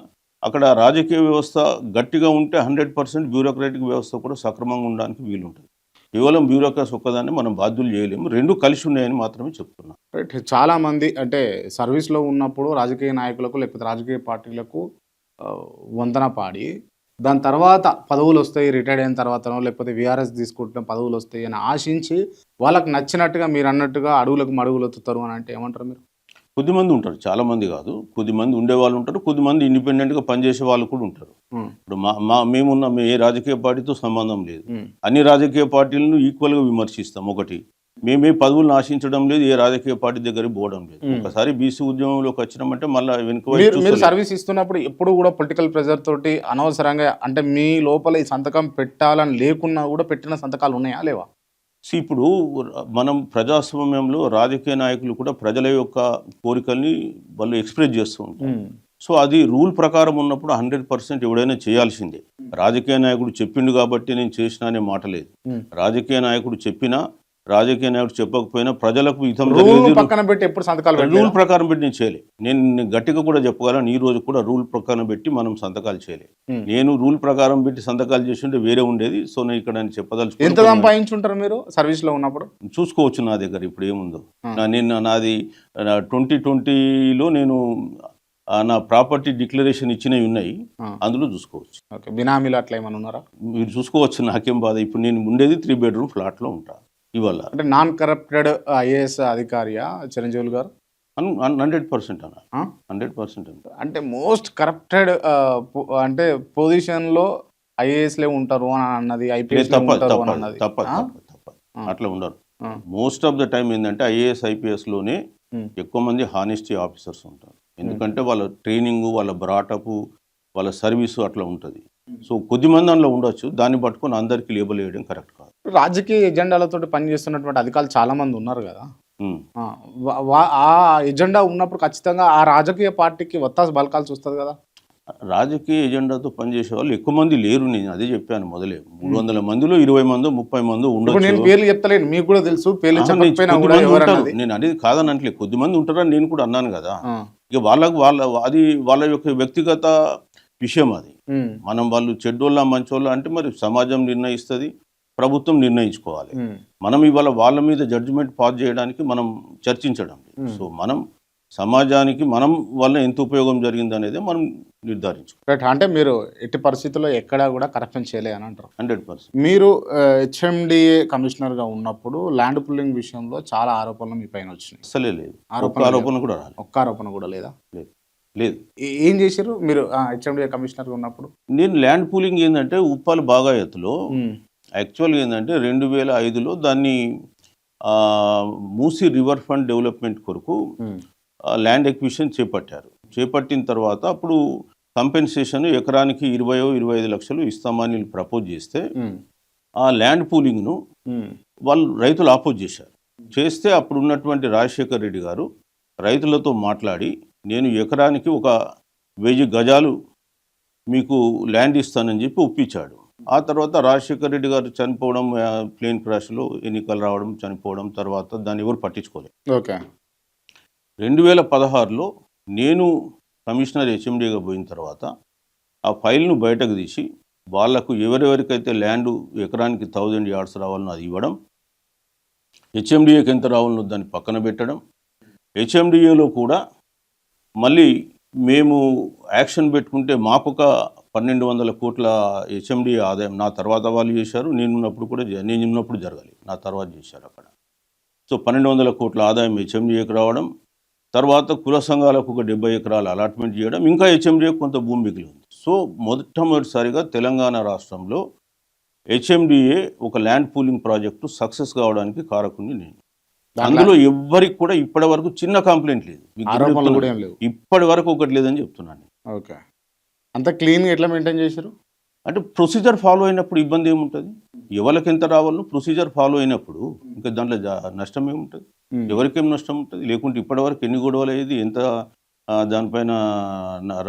అక్కడ రాజకీయ వ్యవస్థ గట్టిగా ఉంటే 100% బ్యూరోక్రాటిక్ వ్యవస్థ కూడా సక్రమంగా ఉండడానికి వీలుంటుంది. కేవలం బ్యూరోక్రసీ ఒక్కదాన్ని మనం బాధ్యులు చేయలేము, రెండు కలిసి ఉన్నాయని మాత్రమే చెప్తున్నాం. రైట్. చాలామంది అంటే సర్వీస్లో ఉన్నప్పుడు రాజకీయ నాయకులకు లేకపోతే రాజకీయ పార్టీలకు వంతన పాడి దాని తర్వాత పదవులు వస్తాయి, రిటైర్డ్ అయిన తర్వాతనో లేకపోతే విఆర్ఎస్ తీసుకుంటున్న పదవులు వస్తాయి అని ఆశించి వాళ్ళకి నచ్చినట్టుగా మీరు అన్నట్టుగా అడుగులకు మడుగులు ఎత్తుతారు అని అంటే ఏమంటారు మీరు? కొద్దిమంది ఉంటారు, చాలా మంది కాదు, కొద్దిమంది ఉండేవాళ్ళు ఉంటారు, కొద్దిమంది ఇండిపెండెంట్గా పనిచేసే వాళ్ళు కూడా ఉంటారు. ఇప్పుడు మేమున్న ఏ రాజకీయ పార్టీతో సంబంధం లేదు, అన్ని రాజకీయ పార్టీలను ఈక్వల్గా విమర్శిస్తాం. ఒకటి, మేమే పదవులను ఆశించడం లేదు, ఏ రాజకీయ పార్టీ దగ్గర పోవడం లేదు. ఒకసారి బీసీ ఉద్యమంలోకి వచ్చినామంటే మళ్ళీ మీరు సర్వీస్ ఇస్తున్నప్పుడు ఎప్పుడు కూడా పొలిటికల్ ప్రెజర్ తోటి అనవసరంగా అంటే మీ లోపల ఈ సంతకం పెట్టాలని లేకున్నా కూడా పెట్టిన సంతకాలు ఉన్నాయా లేవా? ఇప్పుడు మనం ప్రజాస్వామ్యంలో రాజకీయ నాయకులు కూడా ప్రజల యొక్క కోరికల్ని వాళ్ళు ఎక్స్ప్రెస్ చేస్తూ ఉంటారు. సో అది రూల్ ప్రకారం ఉన్నప్పుడు 100% ఎవడైనా చేయాల్సిందే. రాజకీయ నాయకుడు చెప్పిండు కాబట్టి నేను చేసిన అనే మాట లేదు. రాజకీయ నాయకుడు చెప్పినా రాజకీయ నాయకుడు చెప్పకపోయినా ప్రజలకు హితం రూల్ జరిగేది పక్కన పెట్టి ఎప్పుడు సంతకాలు రూల్ పెట్టలేదు. ప్రకారం పెట్టి నేను చేయలే. నేను గట్టిగా కూడా చెప్పగలను, ఈ రోజు కూడా రూల్ ప్రకారం పెట్టి మనం సంతకాలు చేయలే. నేను రూల్ ప్రకారం పెట్టి సంతకాలు చేసి ఉంటే వేరే ఉండేది. సో నేను ఇక్కడ ఎంత చెప్పదలుచుకున్నాను. సంపాదించుంటారు మీరు సర్వీస్ లో ఉన్నప్పుడు? చూసుకోవచ్చు నా దగ్గర ఇప్పుడు ఏముందో. నేను నాది 2020లో నేను నా ప్రాపర్టీ డిక్లరేషన్ ఇచ్చినవి ఉన్నాయి, అందులో చూసుకోవచ్చు. ఓకే, బినామీలు అట్లా ఏమైనా ఉన్నారా? మీరు చూసుకోవచ్చు, నాకేం బాధ. ఇప్పుడు నేను ఉండేది 3 bedroom ఫ్లాట్లో ఉంటా ఇవాళ. అంటే నాన్ కరప్టెడ్ ఐఏఎస్ అధికారియా చిరంజీవి గారు? 100% అన్న, 100% అన్న. అంటే మోస్ట్ కరప్టెడ్ అంటే పొజిషన్ లో ఐఏఎస్ లే ఉంటారు అని అన్నది, ఐపీఎస్ ఉంటారు అని అన్నది. తప్ప అట్లా ఉండరు. మోస్ట్ ఆఫ్ ద టైం ఏంటంటే ఐఏఎస్ ఐపీఎస్ లోనే ఎక్కువ మంది హానెస్టీ ఆఫీసర్స్ ఉంటారు. ఎందుకంటే వాళ్ళ ట్రైనింగ్, వాళ్ళ బ్రాటప్, వాళ్ళ సర్వీసు అట్లా ఉంటుంది. సో కొద్దిమంది అందులో ఉండొచ్చు, దాన్ని పట్టుకొని అందరికీ లేబుల్ వేయడం కరెక్ట్ కాదు. రాజకీయ ఎజెండాలతో పనిచేస్తున్నటువంటి అధికారులు చాలా మంది ఉన్నారు కదా. ఆ ఎజెండా ఉన్నప్పుడు ఖచ్చితంగా ఆ రాజకీయ పార్టీకి ఒత్తాసు బలకాల్సి వస్తుంది కదా. రాజకీయ ఎజెండాతో పనిచేసే వాళ్ళు ఎక్కువ మంది లేరు. నేను అదే చెప్పాను మొదలే. 300 మందిలో 20 మందో 30 మందో ఉండొచ్చు. నేను పేర్లు చెప్తలేను, మీకు కూడా తెలుసు. పేర్లు చెప్పకపోయినా కూడా నేను అనేది కాదనట్లే, కొద్దిమంది ఉంటారని నేను కూడా అన్నాను కదా. ఇక అది వాళ్ళ యొక్క వ్యక్తిగత విషయం. అది మనం వాళ్ళు చెడ్డోళ్ళ మంచోళ్ళ అంటే మరి సమాజం నిర్ణయిస్తుంది, ప్రభుత్వం నిర్ణయించుకోవాలి. మనం ఇవాళ వాళ్ళ మీద జడ్జిమెంట్ పాస్ చేయడానికి మనం చర్చించడం. సో మనం సమాజానికి మనం వల్ల ఎంత ఉపయోగం జరిగింది అనేది మనం నిర్ధారించుకోవాలి. అంటే మీరు ఎట్టి పరిస్థితుల్లో ఎక్కడా కూడా కరప్షన్ చేయలే అని అంటారు? 100%. మీరు హెచ్ఎండిఏ కమిషనర్ గా ఉన్నప్పుడు ల్యాండ్ పుల్లింగ్ విషయంలో చాలా ఆరోపణలు మీ పైన వచ్చినాయి. అసలే లేదు, ఆరోపణ కూడా రాలేదు. ఒక్క ఆరోపణ కూడా లేదా? లేదు. ఏం చేశారు మీరు హెచ్ఎండిఏ కమిషనర్ గా ఉన్నప్పుడు? నేను ల్యాండ్ పూలింగ్ ఏంటంటే ఉప్పాల బాగాయత్తులో యాక్చువల్గా ఏంటంటే 2005లో దాన్ని మూసీ రివర్ ఫండ్ డెవలప్మెంట్ కొరకు ల్యాండ్ ఎక్విజిషన్ చేపట్టిన తర్వాత అప్పుడు కంపెన్సేషన్ ఎకరానికి 20-25 లక్షలు ఇస్తామని ప్రపోజ్ చేస్తే ఆ ల్యాండ్ పూలింగ్ను వాళ్ళు రైతులు ఆపోజ్ చేస్తే అప్పుడు ఉన్నటువంటి రాజశేఖర్ రెడ్డి గారు రైతులతో మాట్లాడి నేను ఎకరానికి 1000 గజాలు మీకు ల్యాండ్ ఇస్తానని చెప్పి ఒప్పించాడు. ఆ తర్వాత రాజశేఖర్ రెడ్డి గారు చనిపోవడం, ప్లేన్ క్రాష్లో ఎన్నికలు రావడం, చనిపోవడం, తర్వాత దాన్ని ఎవరు పట్టించుకోలేదు. ఓకే. 2016లో నేను కమిషనర్ హెచ్ఎండిగా పోయిన తర్వాత ఆ ఫైల్ను బయటకు తీసి వాళ్లకు ఎవరెవరికైతే ల్యాండ్ ఎకరానికి 1000 yards రావాలనో అది ఇవ్వడం, హెచ్ఎండిఏకి ఎంత రావాలనో దాన్ని పక్కన పెట్టడం, హెచ్ఎండిఏలో కూడా మళ్ళీ మేము యాక్షన్ పెట్టుకుంటే మాకొక 1200 కోట్ల హెచ్ఎండిఏ ఆదాయం నా తర్వాత వాళ్ళు చేశారు. నేను ఉన్నప్పుడు జరగాలి, నా తర్వాత చేశారు అక్కడ. సో 1200 కోట్ల ఆదాయం హెచ్ఎండిఏకి రావడం, తర్వాత కుల సంఘాలకు 70 ఎకరాలు అలాట్మెంట్ చేయడం, ఇంకా హెచ్ఎండిఏకి కొంత భూమి మిగిలి ఉంది. సో మొట్టమొదటిసారిగా తెలంగాణ రాష్ట్రంలో హెచ్ఎండిఏ ఒక ల్యాండ్ పూలింగ్ ప్రాజెక్టు సక్సెస్ కావడానికి కారకుని నేను. అందులో ఎవ్వరికి కూడా ఇప్పటి వరకు చిన్న కంప్లైంట్ లేదు, ఇప్పటి వరకు ఒకటి లేదని చెప్తున్నాను. ఓకే. అంత క్లీన్గా ఎట్లా మెయింటైన్ చేశారు? అంటే ప్రొసీజర్ ఫాలో అయినప్పుడు ఇబ్బంది ఏముంటుంది? ఎవరికి ఎంత రావాలో ప్రొసీజర్ ఫాలో అయినప్పుడు ఇంకా దాంట్లో నష్టం ఏముంటుంది? ఎవరికేం నష్టం ఉంటుంది? లేకుంటే ఇప్పటివరకు ఎన్ని గొడవలు అయ్యేది, ఎంత దానిపైన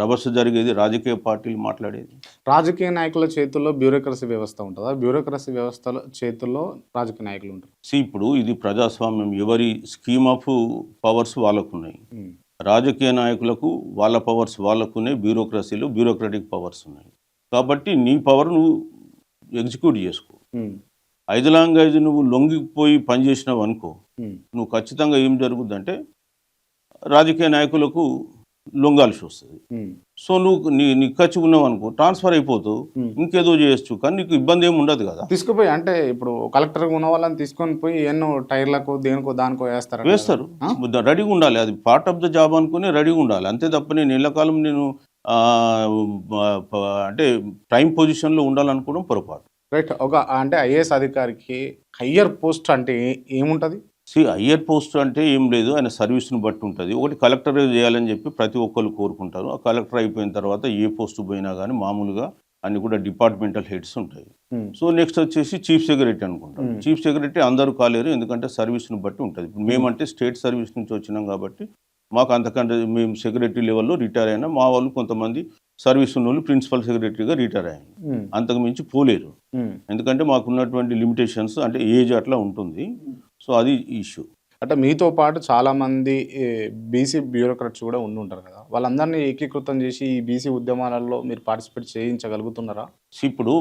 రభస జరిగేది, రాజకీయ పార్టీలు మాట్లాడేది. రాజకీయ నాయకుల చేతుల్లో బ్యూరోక్రసీ వ్యవస్థ ఉంటుందా? బ్యూరోక్రసీ వ్యవస్థలో చేతుల్లో రాజకీయ నాయకులు ఉంటారు. ఇప్పుడు ఇది ప్రజాస్వామ్యం, ఎవరి స్కీమ్ ఆఫ్ పవర్స్ వాళ్ళకు ఉన్నాయి. రాజకీయ నాయకులకు వాళ్ళ పవర్స్ వాళ్ళకున్నాయి, బ్యూరోక్రసీలో బ్యూరోక్రటిక్ పవర్స్ ఉన్నాయి. కాబట్టి నీ పవర్ నువ్వు ఎగ్జిక్యూట్ చేసుకో. 5 లాంగ్వేజ్ నువ్వు లొంగిపోయి పనిచేసినావు అనుకో, నువ్వు ఖచ్చితంగా ఏం జరుగుద్దంటే రాజకీయ నాయకులకు లొంగాల్సి వస్తుంది. సో నువ్వు నిక్కచ్చి ఉన్నావు అనుకో, ట్రాన్స్ఫర్ అయిపోతావు, ఇంకేదో చేయొచ్చు, కానీ నీకు ఇబ్బంది ఏమి ఉండదు కదా. తీసుకుపోయి అంటే ఇప్పుడు కలెక్టర్ ఉన్న వాళ్ళని తీసుకొని పోయి ఎన్నో టైర్లకు దేనికో దానికో వేస్తారు. రెడీగా ఉండాలి, అది పార్ట్ ఆఫ్ ద జాబ్ అనుకుని రెడీగా ఉండాలి. అంతే తప్ప నేను ఎల్లకాలం నేను అంటే ప్రైమ్ పొజిషన్లో ఉండాలనుకోవడం పొరపాటు. రైట్. అంటే ఐఏఎస్ అధికారికి హయ్యర్ పోస్ట్ అంటే ఏముంటుంది? హయ్యర్ పోస్ట్ అంటే ఏం లేదు, ఆయన సర్వీస్ను బట్టి ఉంటుంది. ఒకటి కలెక్టర్ చేయాలని చెప్పి ప్రతి ఒక్కరు కోరుకుంటారు. ఆ కలెక్టర్ అయిపోయిన తర్వాత ఏ పోస్ట్ పోయినా కానీ మామూలుగా అన్ని కూడా డిపార్ట్మెంటల్ హెడ్స్ ఉంటాయి. సో నెక్స్ట్ వచ్చేసి చీఫ్ సెక్రటరీ అనుకుంటాం. చీఫ్ సెక్రటరీ అందరూ కాలేరు, ఎందుకంటే సర్వీస్ను బట్టి ఉంటుంది. ఇప్పుడు మేమంటే స్టేట్ సర్వీస్ నుంచి వచ్చినాం కాబట్టి మాకు అంతకంటే మేము సెక్రటరీ లెవెల్లో రిటైర్ అయినా, మా వాళ్ళు కొంతమంది సర్వీస్ ఉన్న వాళ్ళు ప్రిన్సిపల్ సెక్రటరీగా రిటైర్ అయ్యారు. అంతకు మించి పోలేరు, ఎందుకంటే మాకు ఉన్నటువంటి లిమిటేషన్స్, అంటే ఏజ్ అట్లా ఉంటుంది. సో అది ఇష్యూ. అంటే మీతో పాటు చాలామంది బీసీ బ్యూరోక్రాట్స్ కూడా ఉంటారు కదా, వాళ్ళందరినీ ఏకీకృతం చేసి ఈ బీసీ ఉద్యమాలలో మీరు పార్టిసిపేట్ చేయించగలుగుతున్నారా? ఇప్పుడు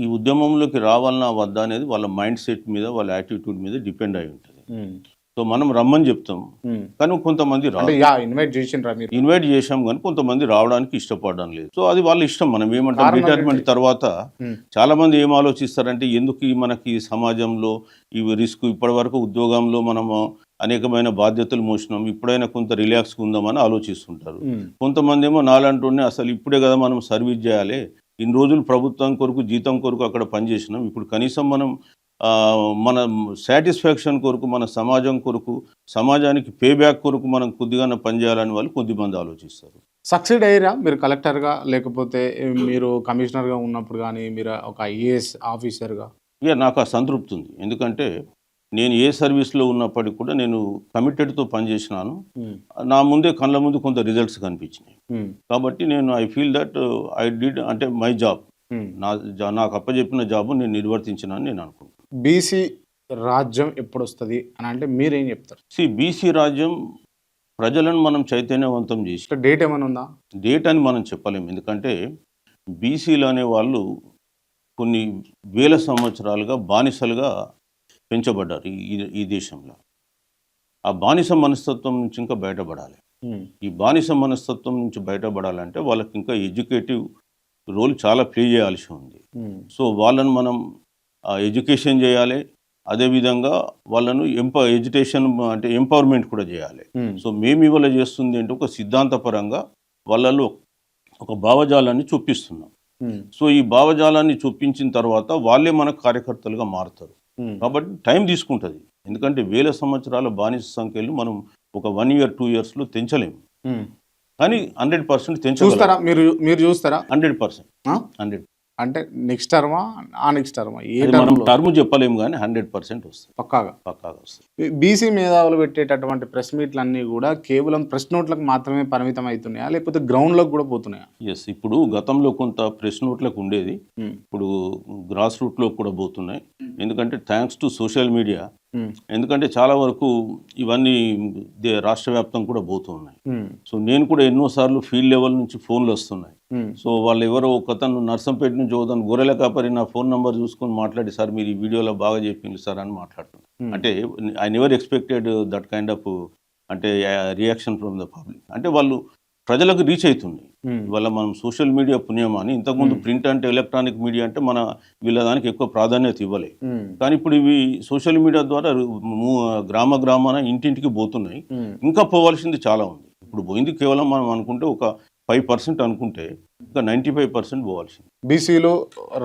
ఈ ఉద్యమంలోకి రావాలన్నా వద్దా అనేది వాళ్ళ మైండ్ సెట్ మీద, వాళ్ళ యాటిట్యూడ్ మీద డిపెండ్ అయి ఉంటుంది. సో మనం రమ్మని చెప్తాం, కానీ కొంతమంది ఇన్వైట్ చేసిండ్రా మీరు? ఇన్వైట్ చేసాం కానీ కొంతమంది రావడానికి ఇష్టపడడం లేదు. సో అది వాళ్ళ ఇష్టం. మనం ఏమంటాం, రిటైర్మెంట్ తర్వాత చాలా మంది ఏం ఆలోచిస్తారంటే ఎందుకు మనకి సమాజంలో ఈ రిస్క్, ఇప్పటి వరకు ఉద్యోగంలో మనము అనేకమైన బాధ్యతలు మోసినాం, ఇప్పుడైనా కొంత రిలాక్స్గా ఉందామని ఆలోచిస్తుంటారు. కొంతమంది ఏమో నాలంటూనే అసలు ఇప్పుడే కదా మనం సర్వీస్ చేయాలి, ఇన్ని రోజులు ప్రభుత్వం కొరకు జీతం కొరకు అక్కడ పనిచేసినాం, ఇప్పుడు కనీసం మనం మన సాటిస్ఫాక్షన్ కొరకు, మన సమాజం కొరకు, సమాజానికి పే బ్యాక్ కొరకు మనం కొద్దిగా పనిచేయాలని వాళ్ళు కొద్దిమంది ఆలోచిస్తారు. సక్సీడ్ అయ్యారా మీరు కలెక్టర్గా, లేకపోతే మీరు కమిషనర్గా ఉన్నప్పుడు కానీ, మీరు ఒక ఐఏఎస్ ఆఫీసర్గా? ఇక నాకు ఆ సంతృప్తి ఉంది. ఎందుకంటే నేను ఏ సర్వీస్లో ఉన్నప్పటికీ కూడా నేను కమిటెడ్తో పనిచేసినాను. నా ముందే కళ్ళ ముందు కొంత రిజల్ట్స్ కనిపించినాయి. కాబట్టి నేను I feel that I did అంటే మై జాబ్, నాకు అప్పచెప్పిన జాబ్ నేను నిర్వర్తించినాను నేను అనుకుంటున్నాను. బీసీ రాజ్యం ఎప్పుడు వస్తుంది అని అంటే మీరేం చెప్తారు? బీసీ రాజ్యం ప్రజలను మనం చైతన్యవంతం చేసి, డేట్ ఏమైనా ఉందా? డేట్ అని మనం చెప్పలేము. ఎందుకంటే బీసీలు అనే వాళ్ళు కొన్ని వేల సంవత్సరాలుగా బానిసలుగా పెంచబడ్డారు ఈ దేశంలో. ఆ బానిస మనస్తత్వం నుంచి ఇంకా బయటపడాలి. ఈ బానిస మనస్తత్వం నుంచి బయటపడాలంటే వాళ్ళకి ఇంకా ఎడ్యుకేటివ్ రోల్ చాలా ప్లే చేయాల్సి ఉంది. సో వాళ్ళను మనం ఎడ్యుకేషన్ చేయాలి, అదేవిధంగా వాళ్ళను ఎడ్యుకేషన్ అంటే ఎంపవర్మెంట్ కూడా చేయాలి. సో మేము ఇవాళ చేస్తుంది అంటే ఒక సిద్ధాంతపరంగా వాళ్ళలో ఒక భావజాలాన్ని చూపిస్తున్నాం. సో ఈ భావజాలాన్ని చూపించిన తర్వాత వాళ్ళే మన కార్యకర్తలుగా మారుతారు. కాబట్టి టైం తీసుకుంటుంది. ఎందుకంటే వేల సంవత్సరాల బానిస సంఖ్యలు మనం ఒక 1 year 2 yearsలో తెంచలేము. కానీ 100% తెంచుతారా మీరు చూస్తారా? 100%. అంటే నెక్స్ట్ టర్మా, ఆ నెక్స్ట్ టర్మా, మనం టర్మ్ చెప్పలేము కానీ 100% వస్తుంది, పక్కాగా వస్తుంది. బీసీ మేధావులు పెట్టేటటువంటి ప్రెస్ మీట్లన్నీ కూడా కేవలం ప్రెస్ నోట్లకు మాత్రమే పరిమితం అవుతున్నాయా, లేకపోతే గ్రౌండ్లోకి కూడా పోతున్నాయా? ఎస్, ఇప్పుడు గతంలో కొంత ప్రెస్ నోట్లకు ఉండేది, ఇప్పుడు గ్రాస్ రూట్లో కూడా పోతున్నాయి. ఎందుకంటే థ్యాంక్స్ టు సోషల్ మీడియా. ఎందుకంటే చాలా వరకు ఇవన్నీ రాష్ట్ర వ్యాప్తం కూడా పోతున్నాయి. సో నేను కూడా ఎన్నోసార్లు ఫీల్డ్ లెవెల్ నుంచి ఫోన్లు వస్తున్నాయి. సో వాళ్ళు ఎవరో ఒకతను నర్సంపేట నుంచి ఒకతను గొర్రెల కాపరి నా ఫోన్ నంబర్ చూసుకొని మాట్లాడి, సార్ మీరు ఈ వీడియోలో బాగా చెప్పింది సార్ అని మాట్లాడుతున్నాను. అంటే I never expected that kind of అంటే రియాక్షన్ ఫ్రమ్ ద పబ్లిక్. అంటే వాళ్ళు ప్రజలకు రీచ్ అవుతుంది. ఇవాళ మనం సోషల్ మీడియా పుణ్యం అని, ఇంతకుముందు ప్రింట్ అంటే ఎలక్ట్రానిక్ మీడియా అంటే మన వీళ్ళ దానికి ఎక్కువ ప్రాధాన్యత ఇవ్వలే. కానీ ఇప్పుడు ఇవి సోషల్ మీడియా ద్వారా గ్రామాన ఇంటింటికి పోతున్నాయి. ఇంకా పోవాల్సింది చాలా ఉంది. ఇప్పుడు పోయింది కేవలం మనం అనుకుంటే ఒక 5% అనుకుంటే ఇంకా 95% పోవాల్సింది. బీసీలో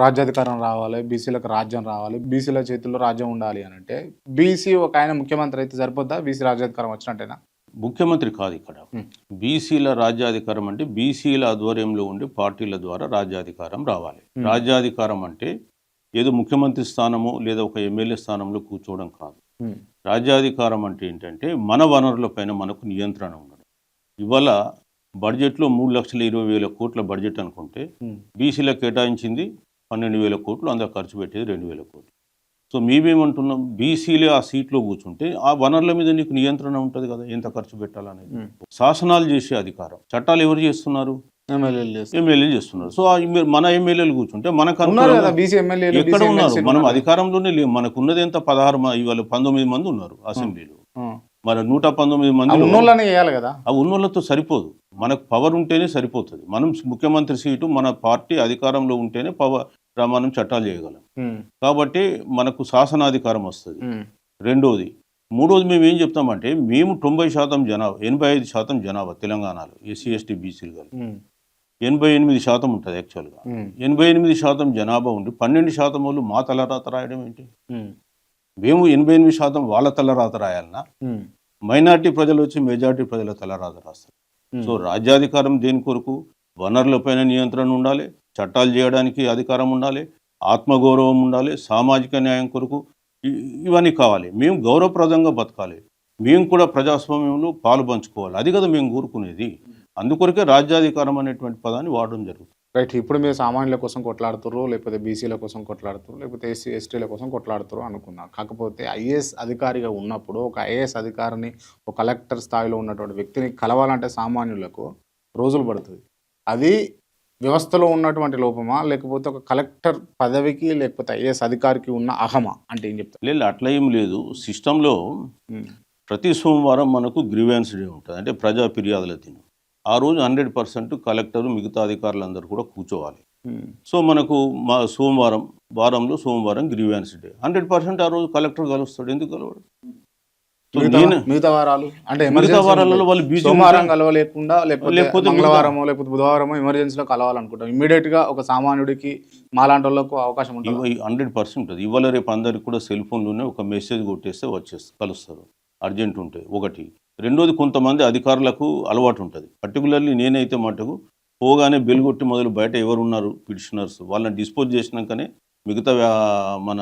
రాజ్యాధికారం రావాలి, బీసీలకు రాజ్యం రావాలి, బీసీల చేతుల్లో రాజ్యం ఉండాలి అని అంటే బీసీ ఒక ఆయన ముఖ్యమంత్రి అయితే సరిపోద్దా? బీసీ రాజ్యాధికారం వచ్చినట్టేనా? ముఖ్యమంత్రి కాదు ఇక్కడ. బీసీల రాజ్యాధికారం అంటే బీసీల ఆధ్వర్యంలో ఉండే పార్టీల ద్వారా రాజ్యాధికారం రావాలి. రాజ్యాధికారం అంటే ఏదో ముఖ్యమంత్రి స్థానము లేదా ఒక ఎమ్మెల్యే స్థానంలో కూర్చోవడం కాదు. రాజ్యాధికారం అంటే ఏంటంటే మన వనరుల పైన మనకు నియంత్రణ ఉండడం. ఇవాళ బడ్జెట్లో 3,20,000 కోట్ల బడ్జెట్ అనుకుంటే బీసీలకు కేటాయించింది 12,000 కోట్లు, అందరూ ఖర్చు పెట్టేది 2,000 కోట్లు. సో మేమేమంటున్నాం, బీసీలే ఆ సీట్లో కూర్చుంటే ఆ వనరుల మీద నీకు నియంత్రణ ఉంటుంది కదా, ఎంత ఖర్చు పెట్టాలనేది. శాసనాలు చేసే అధికారం, చట్టాలు ఎవరు చేస్తున్నారు? ఎమ్మెల్యేలు చేస్తున్నారు. సో మన ఎమ్మెల్యేలు కూర్చుంటే మనకు ఎక్కడ ఉన్నారు? మనం అధికారంలోనే లేవు. మనకు ఉన్నది ఎంత 16, ఇవాళ 19 మంది ఉన్నారు అసెంబ్లీలో. మరి 119 మంది ఆ ఉన్నోళ్ళతో సరిపోదు. మనకు పవర్ ఉంటేనే సరిపోతుంది. మనం ముఖ్యమంత్రి సీటు మన పార్టీ అధికారంలో ఉంటేనే మనం చట్టాలు చేయగలం. కాబట్టి మనకు శాసనాధికారం వస్తుంది. రెండోది. మూడోది, మేము ఏం చెప్తామంటే మేము 90% జనాభా, 85% జనాభా తెలంగాణలో ఎస్సీ ఎస్టీ బీసీలు కలిపి 88% ఉంటుంది యాక్చువల్గా. 88% జనాభా ఉండి 12% వాళ్ళు మా తలరాత రాయడం ఏంటి? మేము 88% వాళ్ళ తలరాత రాయాలన్నా? మైనార్టీ ప్రజలు వచ్చి మెజార్టీ ప్రజల తలరాత రాస్తారు. సో రాజ్యాధికారం దేని కొరకు? వనరులపైన నియంత్రణ ఉండాలి, చట్టాలు చేయడానికి అధికారం ఉండాలి, ఆత్మగౌరవం ఉండాలి, సామాజిక న్యాయం కొరకు ఇవన్నీ కావాలి. మేము గౌరవప్రదంగా బతకాలి, మేము కూడా ప్రజాస్వామ్యంలో పాలు పంచుకోవాలి. అది కదా మేము కోరుకునేది. అందుకొరకే రాజ్యాధికారం అనేటువంటి పదాన్ని వాడడం జరుగుతుంది. రైట్. ఇప్పుడు మీరు సామాన్యుల కోసం కొట్లాడుతుర్రు, లేకపోతే బీసీల కోసం కొట్లాడుతుర్రు, లేకపోతే ఎస్సీ, ఎస్టీల కోసం కొట్లాడుతుర్రు అనుకుందాం. కాకపోతే ఐఏఎస్ అధికారిగా ఉన్నప్పుడు ఒక ఐఏఎస్ అధికారిని, ఒక కలెక్టర్ స్థాయిలో ఉన్నటువంటి వ్యక్తిని కలవాలంటే సామాన్యులకు రోజులు పడుతుంది. అది వ్యవస్థలో ఉన్నటువంటి లోపమా? లేకపోతే ఒక కలెక్టర్ పదవికి లేకపోతే ఐఏఎస్ అధికారికి ఉన్న అహమా? అంటే ఏం చెప్తారు? లేదు అట్లా ఏం లేదు. సిస్టంలో ప్రతి సోమవారం మనకు గ్రీవెన్స్ డే ఉంటుంది, అంటే ప్రజా ఫిర్యాదుల దినం. ఆ రోజు 100% కలెక్టరు మిగతా అధికారులందరూ కూడా కూర్చోవాలి. సో మనకు వారంలో సోమవారం గ్రీవెన్స్ డే. 100% ఆ రోజు కలెక్టర్ కలుస్తాడు. ఎందుకు కలవాడు? మిగతా వారాలు అంటే మిగతా వారాలలో వాళ్ళు బిజీ సోమవారం కలవలేకుండా లేకపోతే మంగళవారమో లేకపోతే బుధవారమో ఎమర్జెన్సీలో కలవాలనుకుంటాం. ఇమ్మీడియట్ గా ఒక సామాన్యుడికి మాలాంటి వాళ్ళకు అవకాశం ఉంటుంది. 100% ఉంటుంది. ఇవాళ రేపు అందరికి కూడా సెల్ ఫోన్లోనే ఒక మెసేజ్ కొట్టేస్తే కలుస్తారు అర్జెంట్ ఉంటే. ఒకటి. రెండోది, కొంతమంది అధికారులకు అలవాటు ఉంటుంది. పర్టికులర్లీ నేనైతే మటుకు పోగానే బెల్ కొట్టి మొదలు బయట ఎవరున్నారు పిటిషనర్స్ వాళ్ళని డిస్పోజ్ చేసినాకనే మిగతా మన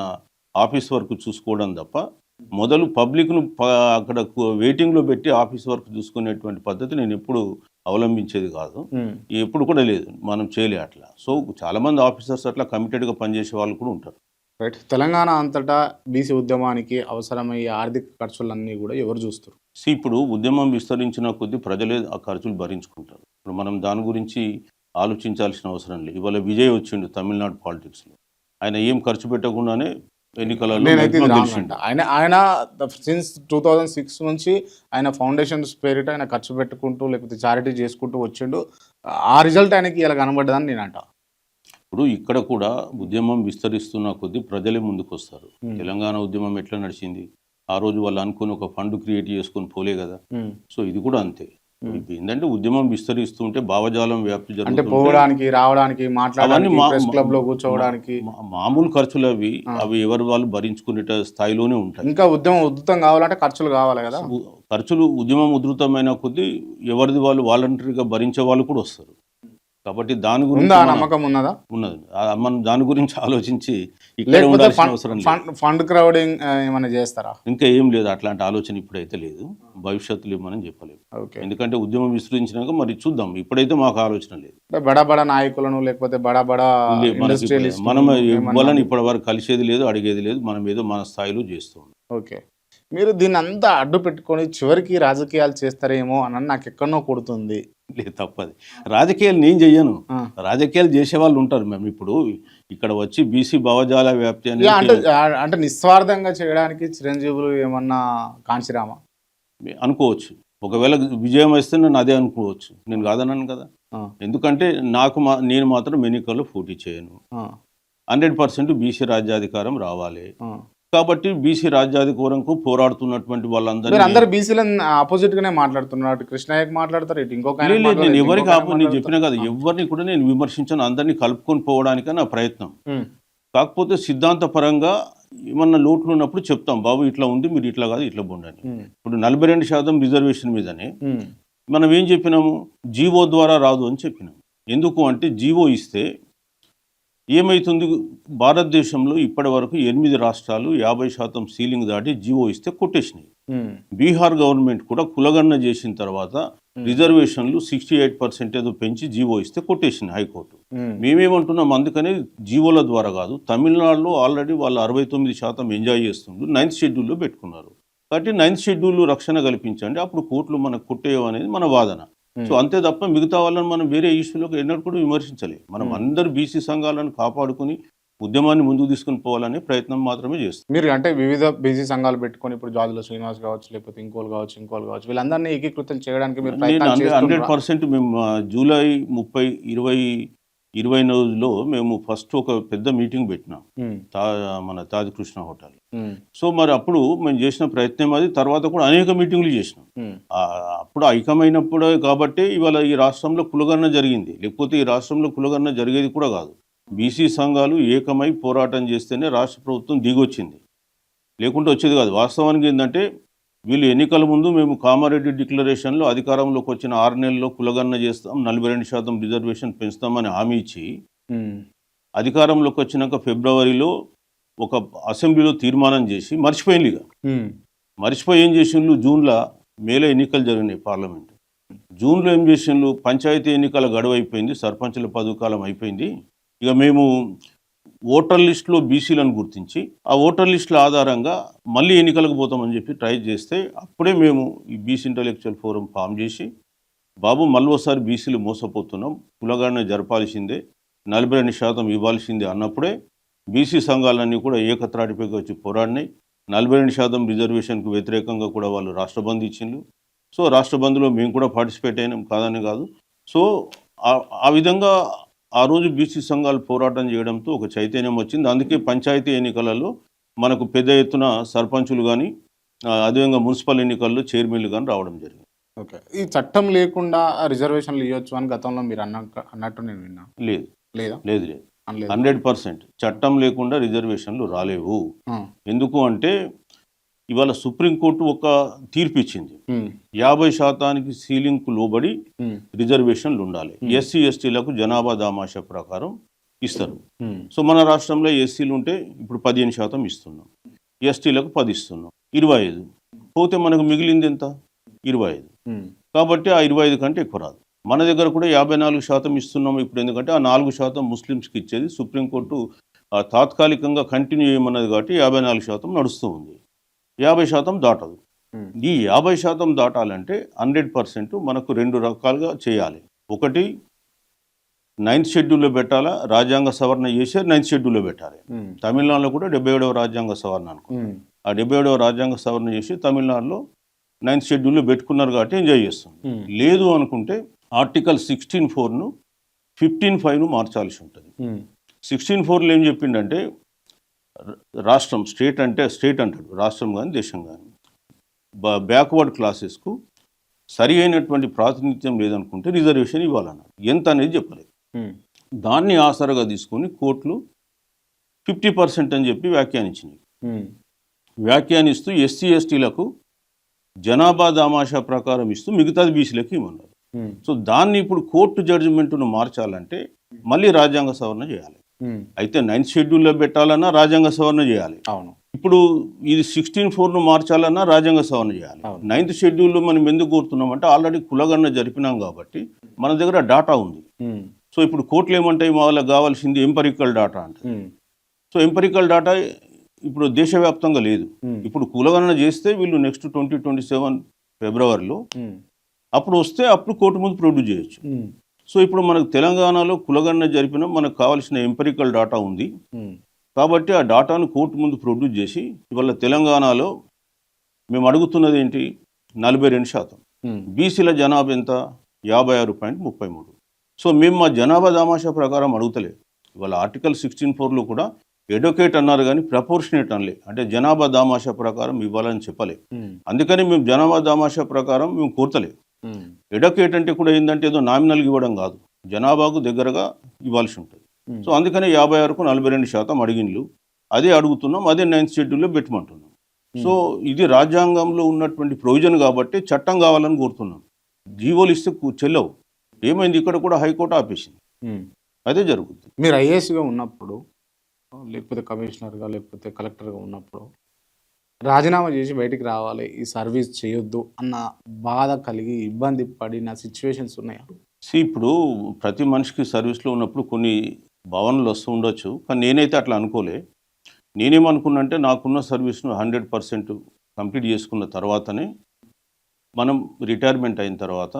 ఆఫీస్ వర్క్ చూసుకోవడం తప్ప మొదలు పబ్లిక్ను అక్కడ వెయిటింగ్లో పెట్టి ఆఫీస్ వర్క్ చూసుకునేటువంటి పద్ధతి నేను ఎప్పుడు అవలంబించేది కాదు, ఎప్పుడు కూడా లేదు, మనం చేయలే అట్లా. సో చాలామంది ఆఫీసర్స్ అట్లా కమిటెడ్గా పనిచేసే వాళ్ళు కూడా ఉంటారు. రైట్. తెలంగాణ అంతటా బీసీ ఉద్యమానికి అవసరమయ్యే ఆర్థిక ఖర్చులన్నీ కూడా ఎవరు చూస్తారు? ఇప్పుడు ఉద్యమం విస్తరించిన కొద్దీ ప్రజలే ఆ ఖర్చులు భరించుకుంటారు. ఇప్పుడు మనం దాని గురించి ఆలోచించాల్సిన అవసరం లేదు. ఇవాళ విజయ్ వచ్చిండు తమిళనాడు పాలిటిక్స్లో, ఆయన ఏం ఖర్చు పెట్టకుండానే ఎన్నికలలో ఆయన సిన్స్ 2006 నుంచి ఆయన ఫౌండేషన్స్ పేరిట ఆయన ఖర్చు పెట్టుకుంటూ లేకపోతే చారిటీ చేసుకుంటూ వచ్చిండు. ఆ రిజల్ట్ ఆయనకి ఇలా కనబడ్డదని నేను అంట. ఇప్పుడు ఇక్కడ కూడా ఉద్యమం విస్తరిస్తున్న కొద్దీ ప్రజలే ముందుకు వస్తారు. తెలంగాణ ఉద్యమం ఎట్లా నడిచింది? ఆ రోజు వాళ్ళు అనుకుని ఒక ఫండ్ క్రియేట్ చేసుకొని పోలే కదా. సో ఇది కూడా అంతే. ఏంటంటే ఉద్యమం విస్తరిస్తుంటే భావజాలం వ్యాప్తి జరుగుతుంది. పోవడానికి రావడానికి మాట్లాడడానికి ప్రెస్ క్లబ్ లో కూర్చోవడానికి మామూలు ఖర్చులు అవి ఎవరు వాళ్ళు భరించుకునే స్థాయిలోనే ఉంటాయి. ఇంకా ఉద్యమం ఉధృతం కావాలంటే ఖర్చులు కావాలి కదా. ఖర్చులు ఉద్యమం ఉధృతమైన కొద్దీ ఎవరిది వాళ్ళు వాలంటరీగా భరించే వాళ్ళు కూడా వస్తారు. కాబట్టి దాని గురించి నమ్మకం ఉన్నదా? ఉన్నది. మనం దాని గురించి ఆలోచించి ఫండ్ క్రౌడింగ్ ఏమైనా చేస్తారా? ఇంకా ఏం లేదు, అట్లాంటి ఆలోచన ఇప్పుడైతే లేదు, భవిష్యత్తులో ఏమని చెప్పలేదు. ఎందుకంటే ఉద్యమం విస్తరించినాక మరి చూద్దాం. ఇప్పుడైతే మాకు ఆలోచన లేదు. బడా నాయకులను లేకపోతే బడా మనం ఇవ్వాలని ఇప్పటి వరకు కలిసేది లేదు, అడిగేది లేదు. మనం ఏదో మన స్థాయిలో చేస్తాం. ఓకే. మీరు దీన్ని అంతా అడ్డు పెట్టుకొని చివరికి రాజకీయాలు చేస్తారేమో అని నాకు ఎక్కడనో కొడుతుంది. లేదు, తప్పది. రాజకీయాలు నేను చెయ్యను, రాజకీయాలు చేసే వాళ్ళు ఉంటారు. మేము ఇప్పుడు ఇక్కడ వచ్చి బీసీ భావజాల వ్యాప్తి అంటే నిస్వార్థంగా చేయడానికి చిరంజీవులు ఏమన్నా కాంచిరామా అనుకోవచ్చు. ఒకవేళ విజయం వస్తే నన్ను అదే అనుకోవచ్చు, నేను కాదన్నాను కదా. ఎందుకంటే నేను మాత్రం ఎన్నికల్లో పోటీ చేయను. 100% బీసీ రాజ్యాధికారం రావాలి. కాబట్టి బీసీ రాజ్యాధికారంకు పోరాడుతున్నటువంటి వాళ్ళందరూ బీసీలను ఆపోజిట్ గానే మాట్లాడుతున్నారు. కృష్ణయ్యకి మాట్లాడతారు, నేను ఎవరికి నేను చెప్పినా కదా, ఎవరిని కూడా నేను విమర్శించను, అందరినీ కలుపుకొని పోవడానికే నా ప్రయత్నం. కాకపోతే సిద్ధాంతపరంగా ఏమన్నా లోట్లు ఉన్నప్పుడు చెప్తాం, బాబు ఇట్లా ఉంది, మీరు ఇట్లా కాదు ఇట్లా ఉండండి. ఇప్పుడు 42% రిజర్వేషన్ మీదనే మనం ఏం చెప్పినాము, జీవో ద్వారా రాదు అని చెప్పినాం. ఎందుకు అంటే జీవో ఇస్తే ఏమవుతుంది, భారతదేశంలో ఇప్పటి వరకు 8 రాష్ట్రాలు 50% సీలింగ్ దాటి జీవో ఇస్తే కొట్టేసినాయి. బీహార్ గవర్నమెంట్ కూడా కులగణన చేసిన తర్వాత రిజర్వేషన్లు 68% ఏదో పెంచి జీవో ఇస్తే కొట్టేసింది హైకోర్టు. మేమేమంటున్నాం, అందుకనే జీవోల ద్వారా కాదు, తమిళనాడులో ఆల్రెడీ వాళ్ళు 69% ఎంజాయ్ చేస్తుండ్రు, 9th షెడ్యూల్లో పెట్టుకున్నారు. కాబట్టి 9th షెడ్యూల్ రక్షణ కల్పించండి, అప్పుడు కోర్టులు మనకు కొట్టేయో అనేది మన వాదన. సో అంతే తప్ప మిగతా వాళ్ళని మనం వేరే ఇష్యూలకు ఎన్నడూ కూడా విమర్శించలేదు. మనం అందరు బీసీ సంఘాలను కాపాడుకుని ఉద్యమాన్ని ముందుకు తీసుకుని పోవాలనే ప్రయత్నం మాత్రమే చేస్తాం. మీరు అంటే వివిధ బీసీ సంఘాలు పెట్టుకొని ఇప్పుడు జాదుల శ్రీనివాస్ కావచ్చు, లేకపోతే ఇంకోలు కావచ్చు వీళ్ళందరినీ ఏకీకృతం చేయడానికి 100% మేము జూలై 30, 2020లో మేము ఫస్ట్ ఒక పెద్ద మీటింగ్ పెట్టినాం మన తాజ్ కృష్ణ హోటల్. సో మరి అప్పుడు మేము చేసిన ప్రయత్నం అది. తర్వాత కూడా అనేక మీటింగ్లు చేసినాం. అప్పుడు ఐక్యమైనప్పుడే కాబట్టి ఇవాళ ఈ రాష్ట్రంలో కులగణన జరిగింది, లేకపోతే ఈ రాష్ట్రంలో కులగణన జరిగేది కూడా కాదు. బీసీ సంఘాలు ఏకమై పోరాటం చేస్తేనే రాష్ట్ర ప్రభుత్వం దిగొచ్చింది, లేకుంటే వచ్చేది కాదు. వాస్తవానికి ఏంటంటే వీళ్ళు ఎన్నికల ముందు మేము కామారెడ్డి డిక్లరేషన్లో అధికారంలోకి వచ్చిన 6 నెలల్లో కులగణన చేస్తాం, 42% రిజర్వేషన్ పెంచుతామని హామీ ఇచ్చి అధికారంలోకి వచ్చినాక ఫిబ్రవరిలో ఒక అసెంబ్లీలో తీర్మానం చేసి మర్చిపోయింది. మర్చిపోయి ఏం చేసిండ్రు, మేలో ఎన్నికలు జరిగినాయి పార్లమెంట్. జూన్లో ఏం చేసిండ్రు, పంచాయతీ ఎన్నికల గడువు అయిపోయింది, సర్పంచుల పదవికాలం అయిపోయింది, ఇక మేము ఓటర్ లిస్టులో బీసీలను గుర్తించి ఆ ఓటర్ లిస్టుల ఆధారంగా మళ్ళీ ఎన్నికలకు పోతామని చెప్పి ట్రై చేస్తే అప్పుడే మేము ఈ బీసీ ఇంటలెక్చువల్ ఫోరం ఫామ్ చేసి, బాబు మళ్ళీ బీసీలు మోసపోతున్నాం, కులగణన జరపాల్సిందే, 42% ఇవ్వాల్సిందే అన్నప్పుడే బీసీ సంఘాలన్నీ కూడా ఏకత్రాటిపైకి వచ్చి పోరాడినాయి. 42% రిజర్వేషన్కు వ్యతిరేకంగా కూడా వాళ్ళు రాష్ట్ర బంద్ ఇచ్చిండ్రు. సో రాష్ట్ర బంద్లో మేము కూడా పార్టిసిపేట్ అయినాం, కాదని కాదు. సో ఆ విధంగా ఆ రోజు బీసీ సంఘాలు పోరాటం చేయడంతో ఒక చైతన్యం వచ్చింది. అందుకే పంచాయతీ ఎన్నికలలో మనకు పెద్ద ఎత్తున సర్పంచులు కానీ, అదేవిధంగా మున్సిపల్ ఎన్నికల్లో చైర్మన్లు కానీ రావడం జరిగింది. ఓకే, ఈ చట్టం లేకుండా రిజర్వేషన్లు ఇవ్వచ్చు అని గతంలో మీరు అన్నట్టు నేను విన్నా. లేదు లేదా? లేదు లేదు 100% చట్టం లేకుండా రిజర్వేషన్లు రాలేవు. ఎందుకు అంటే ఇవాళ సుప్రీంకోర్టు ఒక తీర్పు ఇచ్చింది, 50% సీలింగ్కు లోబడి రిజర్వేషన్లు ఉండాలి. ఎస్సీ ఎస్టీలకు జనాభా దామాషా ప్రకారం ఇస్తారు. సో మన రాష్ట్రంలో ఎస్సీలు ఉంటే ఇప్పుడు 15% ఇస్తున్నాం, ఎస్టీలకు 10 ఇస్తున్నాం, 25 పోతే మనకు మిగిలింది ఎంత? 25. కాబట్టి ఆ 25 కంటే ఎక్కువ రాదు. మన దగ్గర కూడా 54% ఇస్తున్నాము ఇప్పుడు, ఎందుకంటే ఆ 4% ముస్లిమ్స్కి ఇచ్చేది సుప్రీంకోర్టు తాత్కాలికంగా కంటిన్యూ చేయమన్నది కాబట్టి 54% నడుస్తూ ఉంది. 50% దాటదు. ఈ 50% దాటాలంటే 100% మనకు 2 రకాలుగా చేయాలి. ఒకటి 9th షెడ్యూల్లో పెట్టాలా, రాజ్యాంగ సవరణ చేసి 9th షెడ్యూల్లో పెట్టాలి. తమిళనాడులో కూడా 77వ రాజ్యాంగ సవరణ అనుకో, ఆ 77వ రాజ్యాంగ సవరణ చేసి తమిళనాడులో 9th షెడ్యూల్లో పెట్టుకున్నారు కాబట్టి ఎంజాయ్ చేస్తాం. లేదు అనుకుంటే ఆర్టికల్ 16(4)ను 15(5)ను మార్చాల్సి ఉంటుంది. 16(4)లో ఏం చెప్పిండంటే రాష్ట్రం, స్టేట్ అంటాడు, రాష్ట్రం కానీ దేశం కానీ బ్యాక్వర్డ్ క్లాసెస్కు సరి అయినటువంటి ప్రాతినిధ్యం లేదనుకుంటే రిజర్వేషన్ ఇవ్వాలన్నాడు. ఎంత అనేది చెప్పలేదు. దాన్ని ఆసరగా తీసుకొని కోర్టులు 50% అని చెప్పి వ్యాఖ్యానించినాయి. వ్యాఖ్యానిస్తూ ఎస్సీ ఎస్టీలకు జనాభా దామాషా ప్రకారం ఇస్తూ మిగతాది బీసీలకు ఇవ్వమన్నారు. సో దాన్ని ఇప్పుడు కోర్టు జడ్జిమెంట్ను మార్చాలంటే మళ్ళీ రాజ్యాంగ సవరణ చేయాలి. అయితే 9th షెడ్యూల్లో పెట్టాలన్నా రాజ్యాంగ సవరణ చేయాలి. అవును. ఇప్పుడు ఇది 16(4)ను మార్చాలన్నా రాజ్యాంగ సవరణ చేయాలి. 9th షెడ్యూల్లో మనం ఎందుకు కోరుతున్నామంటే ఆల్రెడీ కులగణన జరిపినాం కాబట్టి మన దగ్గర డాటా ఉంది. సో ఇప్పుడు కోర్టులు ఏమంటాయి, వాళ్ళకి కావాల్సింది ఎంపరికల్ డాటా అంటే. సో ఎంపరికల్ డాటా ఇప్పుడు దేశవ్యాప్తంగా లేదు. ఇప్పుడు కులగణన చేస్తే వీళ్ళు నెక్స్ట్ 2027 ఫిబ్రవరిలో అప్పుడు వస్తే అప్పుడు కోర్టు ముందు ప్రొడ్యూస్ చేయొచ్చు. సో ఇప్పుడు మనకు తెలంగాణలో కులగణన జరిపిన మనకు కావాల్సిన ఎంపరికల్ డాటా ఉంది కాబట్టి ఆ డాటాను కోర్టు ముందు ప్రొడ్యూస్ చేసి ఇవాళ తెలంగాణలో మేము అడుగుతున్నది ఏంటి, 42%. బీసీల జనాభా ఎంత? 56.33. సో మేము మా జనాభా దామాషా ప్రకారం అడుగుతలేదు. ఇవాళ ఆర్టికల్ 16(4)లో కూడా ఎడ్యుకేట్ అన్నారు కానీ ప్రపోర్షనేట్ అనలే, అంటే జనాభా దామాషా ప్రకారం ఇవ్వాలని చెప్పలే. అందుకని మేము జనాభా దామాషా ప్రకారం మేము కోరతలేదు. ఎడ్యుకేట్ అంటే కూడా ఏంటంటే ఏదో నామినల్గా ఇవ్వడం కాదు, జనాభాకు దగ్గరగా ఇవ్వాల్సి ఉంటుంది. సో అందుకని 56కు 42% అడిగిన్లు, అదే అడుగుతున్నాం, అదే 9th షెడ్యూల్లో పెట్టమంటున్నాం. సో ఇది రాజ్యాంగంలో ఉన్నటువంటి ప్రొవిజన్ కాబట్టి చట్టం కావాలని కోరుతున్నాం. జీవోలు ఇస్తే చెల్లవు. ఏమైంది, ఇక్కడ కూడా హైకోర్టు ఆపేసింది. అదే జరుగుతుంది. మీరు ఐఏఎస్గా ఉన్నప్పుడు లేకపోతే కమిషనర్గా లేకపోతే కలెక్టర్గా ఉన్నప్పుడు రాజీనామా చేసి బయటికి రావాలి, ఈ సర్వీస్ చేయొద్దు అన్న బాధ కలిగి ఇబ్బంది పడిన సిచ్యువేషన్స్ ఉన్నాయా? ఇప్పుడు ప్రతి మనిషికి సర్వీస్లో ఉన్నప్పుడు కొన్ని భావనలు వస్తూ ఉండొచ్చు, కానీ నేనైతే అట్లా అనుకోలే. నేనేమనుకున్నంటే నాకున్న సర్వీస్ను 100% కంప్లీట్ చేసుకున్న తర్వాతనే మనం రిటైర్మెంట్ అయిన తర్వాత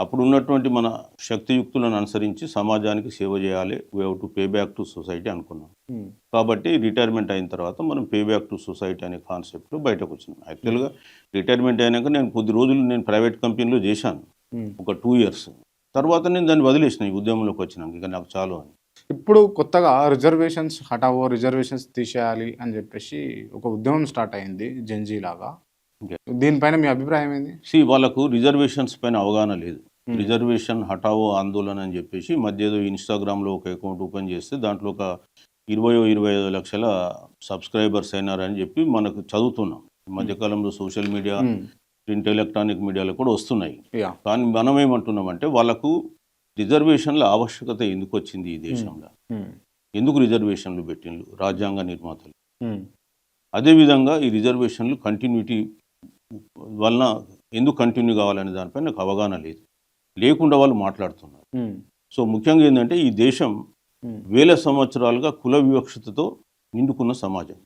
అప్పుడు ఉన్నటువంటి మన శక్తియుక్తులను అనుసరించి సమాజానికి సేవ చేయాలి, we have to pay back to society అనుకున్నాం. కాబట్టి రిటైర్మెంట్ అయిన తర్వాత మనం పే బ్యాక్ టు సొసైటీ అనే కాన్సెప్ట్లో బయటకు వచ్చినాం. యాక్చువల్గా రిటైర్మెంట్ అయినాక నేను కొద్ది రోజులు నేను ప్రైవేట్ కంపెనీలో చేశాను, ఒక 2 years. తర్వాత నేను దాన్ని వదిలేసిన, ఈ ఉద్యమంలోకి వచ్చినాక ఇక నాకు చాలు అని. ఇప్పుడు కొత్తగా రిజర్వేషన్స్ హటావో, రిజర్వేషన్స్ తీసేయాలి అని చెప్పేసి ఒక ఉద్యమం స్టార్ట్ అయింది, జెన్జీ లాగా. దీనిపైన మీ అభిప్రాయం ఏంది? వాళ్ళకు రిజర్వేషన్స్ పైన అవగాహన లేదు. రిజర్వేషన్ హటావో ఆందోళన అని చెప్పేసి మధ్య ఏదో ఇన్స్టాగ్రామ్లో ఒక అకౌంట్ ఓపెన్ చేస్తే దాంట్లో ఒక 20-25 లక్షల సబ్స్క్రైబర్స్ అయినారని చెప్పి మనకు చదువుతున్నాం. మధ్యకాలంలో సోషల్ మీడియా, ప్రింట్ ఎలక్ట్రానిక్ మీడియాలో కూడా వస్తున్నాయి. కానీ మనం ఏమంటున్నామంటే వాళ్ళకు రిజర్వేషన్ల ఆవశ్యకత ఎందుకు వచ్చింది ఈ దేశంలో, ఎందుకు రిజర్వేషన్లు పెట్టిండ్రు రాజ్యాంగ నిర్మాతలు. అదేవిధంగా ఈ రిజర్వేషన్లు కంటిన్యూటీ వలన ఎందుకు కంటిన్యూ కావాలనే దానిపై నాకు అవగాహన లేదు, లేకుండా వాళ్ళు మాట్లాడుతున్నారు. సో ముఖ్యంగా ఏంటంటే ఈ దేశం వేల సంవత్సరాలుగా కుల వివక్షతతో నిండుకున్న సమాజం.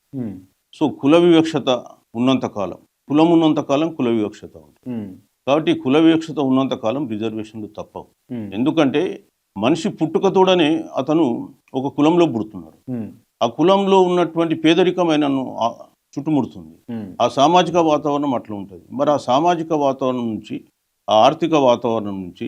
సో కుల వివక్షత ఉన్నంతకాలం, కులం ఉన్నంతకాలం కుల వివక్షత ఉంటుంది. కాబట్టి కుల వివక్షత ఉన్నంతకాలం రిజర్వేషన్లు తప్పవు. ఎందుకంటే మనిషి పుట్టుకతోడనే అతను ఒక కులంలో పుడుతున్నాడు. ఆ కులంలో ఉన్నటువంటి పేదరికం ఆయనను చుట్టుముడుతుంది. ఆ సామాజిక వాతావరణం అట్లా ఉంటుంది. మరి ఆ సామాజిక వాతావరణం నుంచి, ఆ ఆర్థిక వాతావరణం నుంచి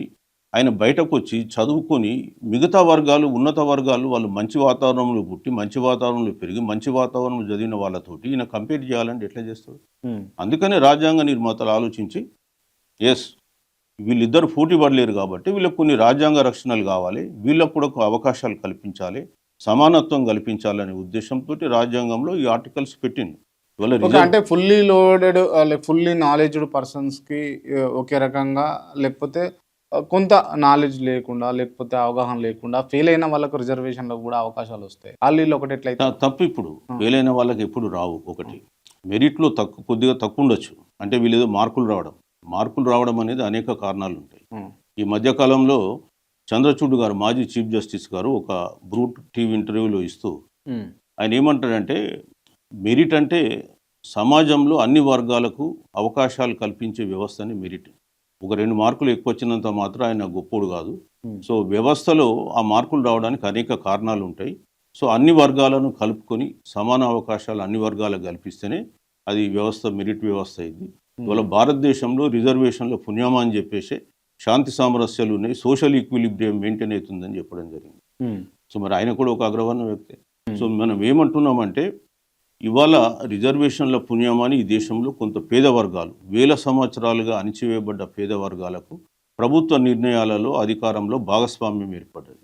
ఆయన బయటకు వచ్చి చదువుకొని మిగతా వర్గాలు, ఉన్నత వర్గాలు వాళ్ళు మంచి వాతావరణంలో పుట్టి, మంచి వాతావరణంలో పెరిగి, మంచి వాతావరణంలో చదివిన వాళ్ళతోటి ఈయన కంపేర్ చేయాలంటే ఎట్లా చేస్తాడు? అందుకనే రాజ్యాంగ నిర్మాతలు ఆలోచించి ఎస్ వీళ్ళిద్దరు పోటీ పడలేరు కాబట్టి వీళ్ళకు కొన్ని రాజ్యాంగ రక్షణలు కావాలి, వీళ్ళకు కూడా అవకాశాలు కల్పించాలి, సమానత్వం కల్పించాలనే ఉద్దేశంతో రాజ్యాంగంలో ఈ ఆర్టికల్స్ పెట్టింది. అంటే ఫుల్లీ లోడెడ్ ఫుల్లీ నాలెడ్జ్డ్ పర్సన్స్కి ఒకే రకంగా, లేకపోతే కొంత నాలెడ్జ్ లేకుండా, లేకపోతే అవగాహన లేకుండా ఫెయిల్ అయిన వాళ్ళకు రిజర్వేషన్లో కూడా అవకాశాలు వస్తాయి. వాళ్ళు ఒకటి ఎట్లయితే తప్పు. ఇప్పుడు ఫెయిల్ అయిన వాళ్ళకి ఎప్పుడు రావు. ఒకటి మెరిట్లో కొద్దిగా తక్కువ ఉండొచ్చు. అంటే వీళ్ళేదో మార్కులు రావడం అనేది అనేక కారణాలు ఉంటాయి. ఈ మధ్యకాలంలో చంద్రచూడ్ గారు, మాజీ చీఫ్ జస్టిస్ గారు, ఒక బ్రూట్ టీవీ ఇంటర్వ్యూలో ఇస్తూ ఆయన ఏమంటాడంటే మెరిట్ అంటే సమాజంలో అన్ని వర్గాలకు అవకాశాలు కల్పించే వ్యవస్థని మెరిట్. ఒక 2 మార్కులు ఎక్కువ వచ్చినంత మాత్రం ఆయన గొప్పోడు కాదు. సో వ్యవస్థలో ఆ మార్కులు రావడానికి అనేక కారణాలు ఉంటాయి. సో అన్ని వర్గాలను కలుపుకొని సమాన అవకాశాలు అన్ని వర్గాలకు కల్పిస్తేనే అది వ్యవస్థ మెరిట్ వ్యవస్థ అయింది. ఇవాళ భారతదేశంలో రిజర్వేషన్లో పుణ్యమా అని చెప్పేసి శాంతి సామరస్యాలు ఉన్నాయి, సోషల్ ఈక్విలిబ్రియం మెయింటైన్ అవుతుందని చెప్పడం జరిగింది. సో మరి ఆయన కూడా ఒక అగ్రవర్ణ వ్యక్తి. సో మనం ఏమంటున్నామంటే ఇవాళ రిజర్వేషన్ల పుణ్యమాని ఈ దేశంలో కొంత పేద వర్గాలు, వేల సంవత్సరాలుగా అణిచివేయబడ్డ పేద వర్గాలకు ప్రభుత్వ నిర్ణయాలలో అధికారంలో భాగస్వామ్యం ఏర్పడ్డది.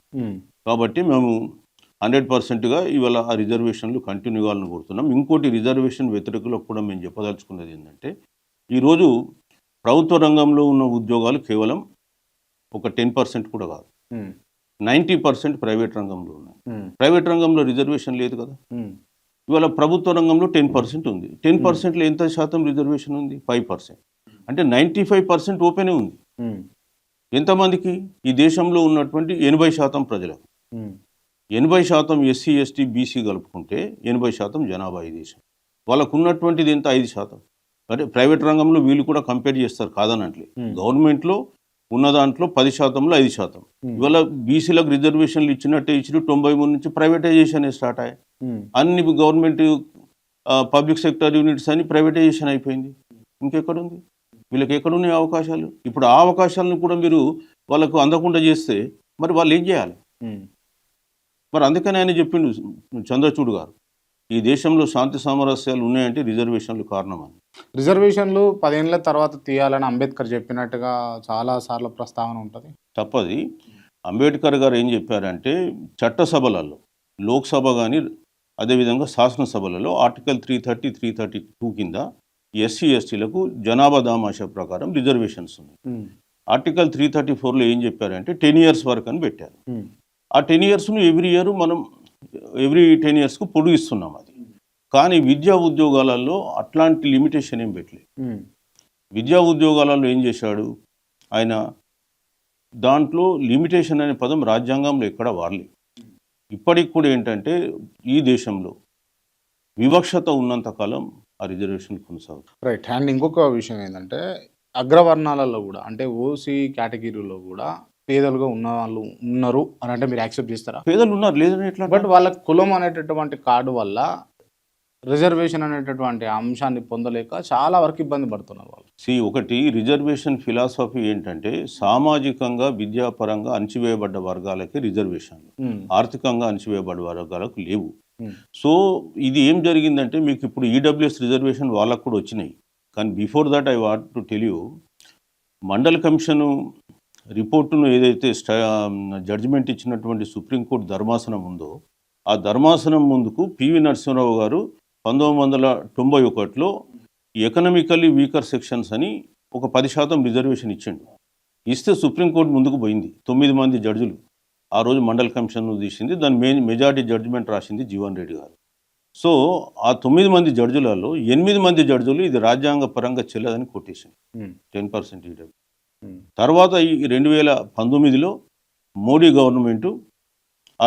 కాబట్టి మేము 100%గా ఇవాళ ఆ రిజర్వేషన్లు కంటిన్యూ కావాలని కోరుతున్నాం. ఇంకోటి రిజర్వేషన్ వ్యతిరేకులకు కూడా మేము చెప్పదలుచుకున్నది ఏంటంటే ఈరోజు ప్రభుత్వ రంగంలో ఉన్న ఉద్యోగాలు కేవలం ఒక 10% కూడా కాదు, 90% ప్రైవేట్ రంగంలో ఉన్నాయి. ప్రైవేట్ రంగంలో రిజర్వేషన్ లేదు కదా. ఇవాళ ప్రభుత్వ రంగంలో 10% ఉంది. 10%లో ఎంత శాతం రిజర్వేషన్ ఉంది? 5%. అంటే 95% ఓపెనే ఉంది. ఎంతమందికి? ఈ దేశంలో ఉన్నటువంటి 80% ప్రజలకు. 80% ఎస్సీ, ఎస్టీ, బీసీ కలుపుకుంటే 80% జనాభా ఈ దేశం. వాళ్ళకు ఉన్నటువంటిది ఎంత? 5%. అంటే ప్రైవేట్ రంగంలో వీళ్ళు కూడా కంపేర్ చేస్తారు, కాదనట్లే. గవర్నమెంట్లో ఉన్న దాంట్లో 10%లో 5%. ఇవాళ బీసీలకు రిజర్వేషన్లు ఇచ్చినట్టే ఇచ్చి 93 నుంచి ప్రైవేటైజేషన్ స్టార్ట్ అయ్యాయి. అన్ని గవర్నమెంట్ పబ్లిక్ సెక్టర్ యూనిట్స్ అని ప్రైవేటైజేషన్ అయిపోయింది. ఇంకెక్కడుంది? వీళ్ళకి ఎక్కడున్నాయి అవకాశాలు? ఇప్పుడు ఆ అవకాశాలను కూడా మీరు వాళ్ళకు అందకుండా చేస్తే మరి వాళ్ళు ఏం చేయాలి? మరి అందుకని ఆయన చెప్పిండు చంద్రచూడ్ గారు, ఈ దేశంలో శాంతి సామరస్యాలు ఉన్నాయంటే రిజర్వేషన్లు కారణమని. రిజర్వేషన్లు 10 ఏళ్ల తర్వాత తీయాలని అంబేద్కర్ చెప్పినట్టుగా చాలా సార్లు ప్రస్తావన ఉంటుంది. తప్పది. అంబేద్కర్ గారు ఏం చెప్పారంటే చట్టసభలలో, లోక్సభ కానీ అదేవిధంగా శాసనసభలలో ఆర్టికల్ 330, 332 కింద ఎస్సీ, ఎస్టీలకు జనాభా దామాషా ప్రకారం రిజర్వేషన్స్ ఉన్నాయి. ఆర్టికల్ 334లో ఏం చెప్పారంటే 10 years వరకు అని పెట్టారు. ఆ 10 yearsను ఎవ్రీ 10 yearsకు పొడిగిస్తున్నాం అది. కానీ విద్యా ఉద్యోగాలలో అట్లాంటి లిమిటేషన్ ఏం పెట్టలేదు. విద్యా ఉద్యోగాలలో ఏం చేశాడు ఆయన? దాంట్లో లిమిటేషన్ అనే పదం రాజ్యాంగంలో ఎక్కడ వాడలేదు. ఇప్పటికి కూడా ఏంటంటే ఈ దేశంలో వివక్షత ఉన్నంతకాలం ఆ రిజర్వేషన్ కొనసాగుతుంది. రైట్. అండ్ ఇంకొక విషయం ఏంటంటే అగ్రవర్ణాలలో కూడా, అంటే ఓసీ కేటగిరీలో కూడా పేదలుగా ఉన్న వాళ్ళు ఉన్నారు అని అంటే మీరు యాక్సెప్ట్ చేస్తారా? పేదలు ఉన్నారు, లేదని ఎట్లా? బట్ వాళ్ళ కులం అనేటటువంటి కార్డు వల్ల రిజర్వేషన్ అనేటటువంటి అంశాన్ని పొందలేక చాలా వరకు ఇబ్బంది పడుతున్నారు వాళ్ళు. ఒకటి రిజర్వేషన్ ఫిలాసఫీ ఏంటంటే సామాజికంగా, విద్యాపరంగా అణచివేయబడ్డ వర్గాలకి రిజర్వేషన్లు, ఆర్థికంగా అణచివేయబడ్డ వర్గాలకు లేవు. సో ఇది ఏం జరిగిందంటే మీకు ఇప్పుడు ఈడబ్ల్యూఎస్ రిజర్వేషన్ వాళ్ళకు కూడా వచ్చినాయి. కానీ before that I want to tell you, Mandal commission రిపోర్టును ఏదైతే జడ్జిమెంట్ ఇచ్చినటువంటి సుప్రీంకోర్టు ధర్మాసనం ఉందో ఆ ధర్మాసనం ముందుకు పివి నరసింహరావు గారు 1991లో ఎకనామికల్లీ వీకర్ సెక్షన్స్ అని ఒక 10% రిజర్వేషన్ ఇచ్చిండు. ఇస్తే సుప్రీంకోర్టు ముందుకు పోయింది. 9 మంది జడ్జిలు ఆ రోజు మండల్ కమిషన్ తీసింది. దాని మెజారిటీ జడ్జిమెంట్ రాసింది జీవన్ రెడ్డి గారు. సో ఆ 9 మంది జడ్జిలలో 8 మంది జడ్జిలు ఇది రాజ్యాంగ పరంగా చెల్లదని కొట్టేసింది 10% ఈడబ్ల్యూ. తర్వాత ఈ 2019లో మోడీ గవర్నమెంటు ఆ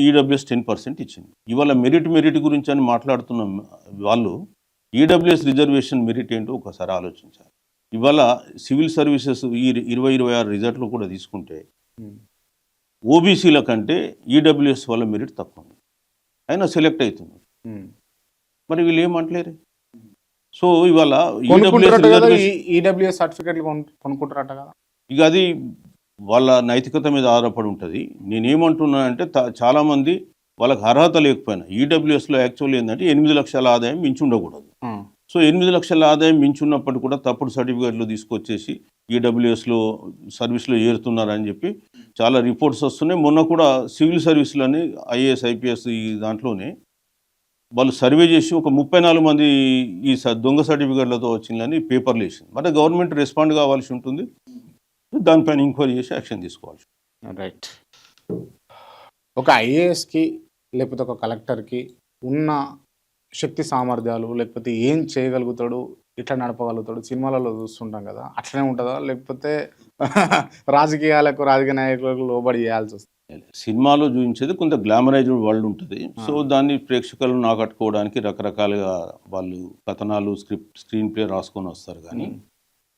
ఈడబ్ల్యూఎస్ 10% ఇచ్చింది. ఇవాళ మెరిట్ గురించి అని మాట్లాడుతున్న వాళ్ళు ఈడబ్ల్యూఎస్ రిజర్వేషన్ మెరిట్ ఏంటో ఒకసారి ఆలోచించాలి. ఇవాళ సివిల్ సర్వీసెస్ ఈ 2026 రిజల్ట్లు కూడా తీసుకుంటే ఓబీసీల కంటే ఈడబ్ల్యూఎస్ వల్ల మెరిట్ తక్కువ ఉంది, అయినా సెలెక్ట్ అవుతుంది. మరి వీళ్ళు ఏమంటలేరు. సో ఇవాళ ఈడబ్ల్యూఎస్ సర్టిఫికెట్లు కొనుక్కుంటారట కదా, ఇక అది వాళ్ళ నైతికత మీద ఆధారపడి ఉంటుంది. నేనేమంటున్నానంటే చాలామంది వాళ్ళకి అర్హత లేకపోయినా ఈడబ్ల్యూఎస్లో యాక్చువల్లీ ఏంటంటే 8 లక్షల ఆదాయం మించి ఉండకూడదు. సో 8 లక్షల ఆదాయం మించి ఉన్నప్పటికీ కూడా తప్పుడు సర్టిఫికేట్లు తీసుకొచ్చేసి ఈడబ్ల్యూఎస్లో సర్వీస్లో చేరుతున్నారని చెప్పి చాలా రిపోర్ట్స్ వస్తున్నాయి. మొన్న కూడా సివిల్ సర్వీసులని ఐఏఎస్ ఐపీఎస్ ఈ దాంట్లోనే వాళ్ళు సర్వే చేసి ఒక 34 మంది ఈ దొంగ సర్టిఫికేట్లతో వచ్చిందని పేపర్లు వేసింది. మరి గవర్నమెంట్ రెస్పాండ్ కావాల్సి ఉంటుంది, దానిపైన ఎంక్వైరీ చేసి యాక్షన్ తీసుకోవాల్సి. రైట్. ఒక ఐఏఎస్కి లేకపోతే ఒక కలెక్టర్కి ఉన్న శక్తి సామర్థ్యాలు, లేకపోతే ఏం చేయగలుగుతాడు, ఇట్లా నడపగలుగుతాడు, సినిమాలలో చూస్తుంటాం కదా, అట్లనే ఉంటుందా లేకపోతే రాజకీయ నాయకులకు లోబడి చేయాల్సి వస్తుంది? సినిమాలో చూపించేది కొంత గ్లామరైజ్డ్ వరల్డ్ ఉంటుంది. సో దాన్ని ప్రేక్షకులను ఆకట్టుకోవడానికి రకరకాలుగా వాళ్ళు కథనాలు స్క్రీన్ ప్లే రాసుకొని వస్తారు. కానీ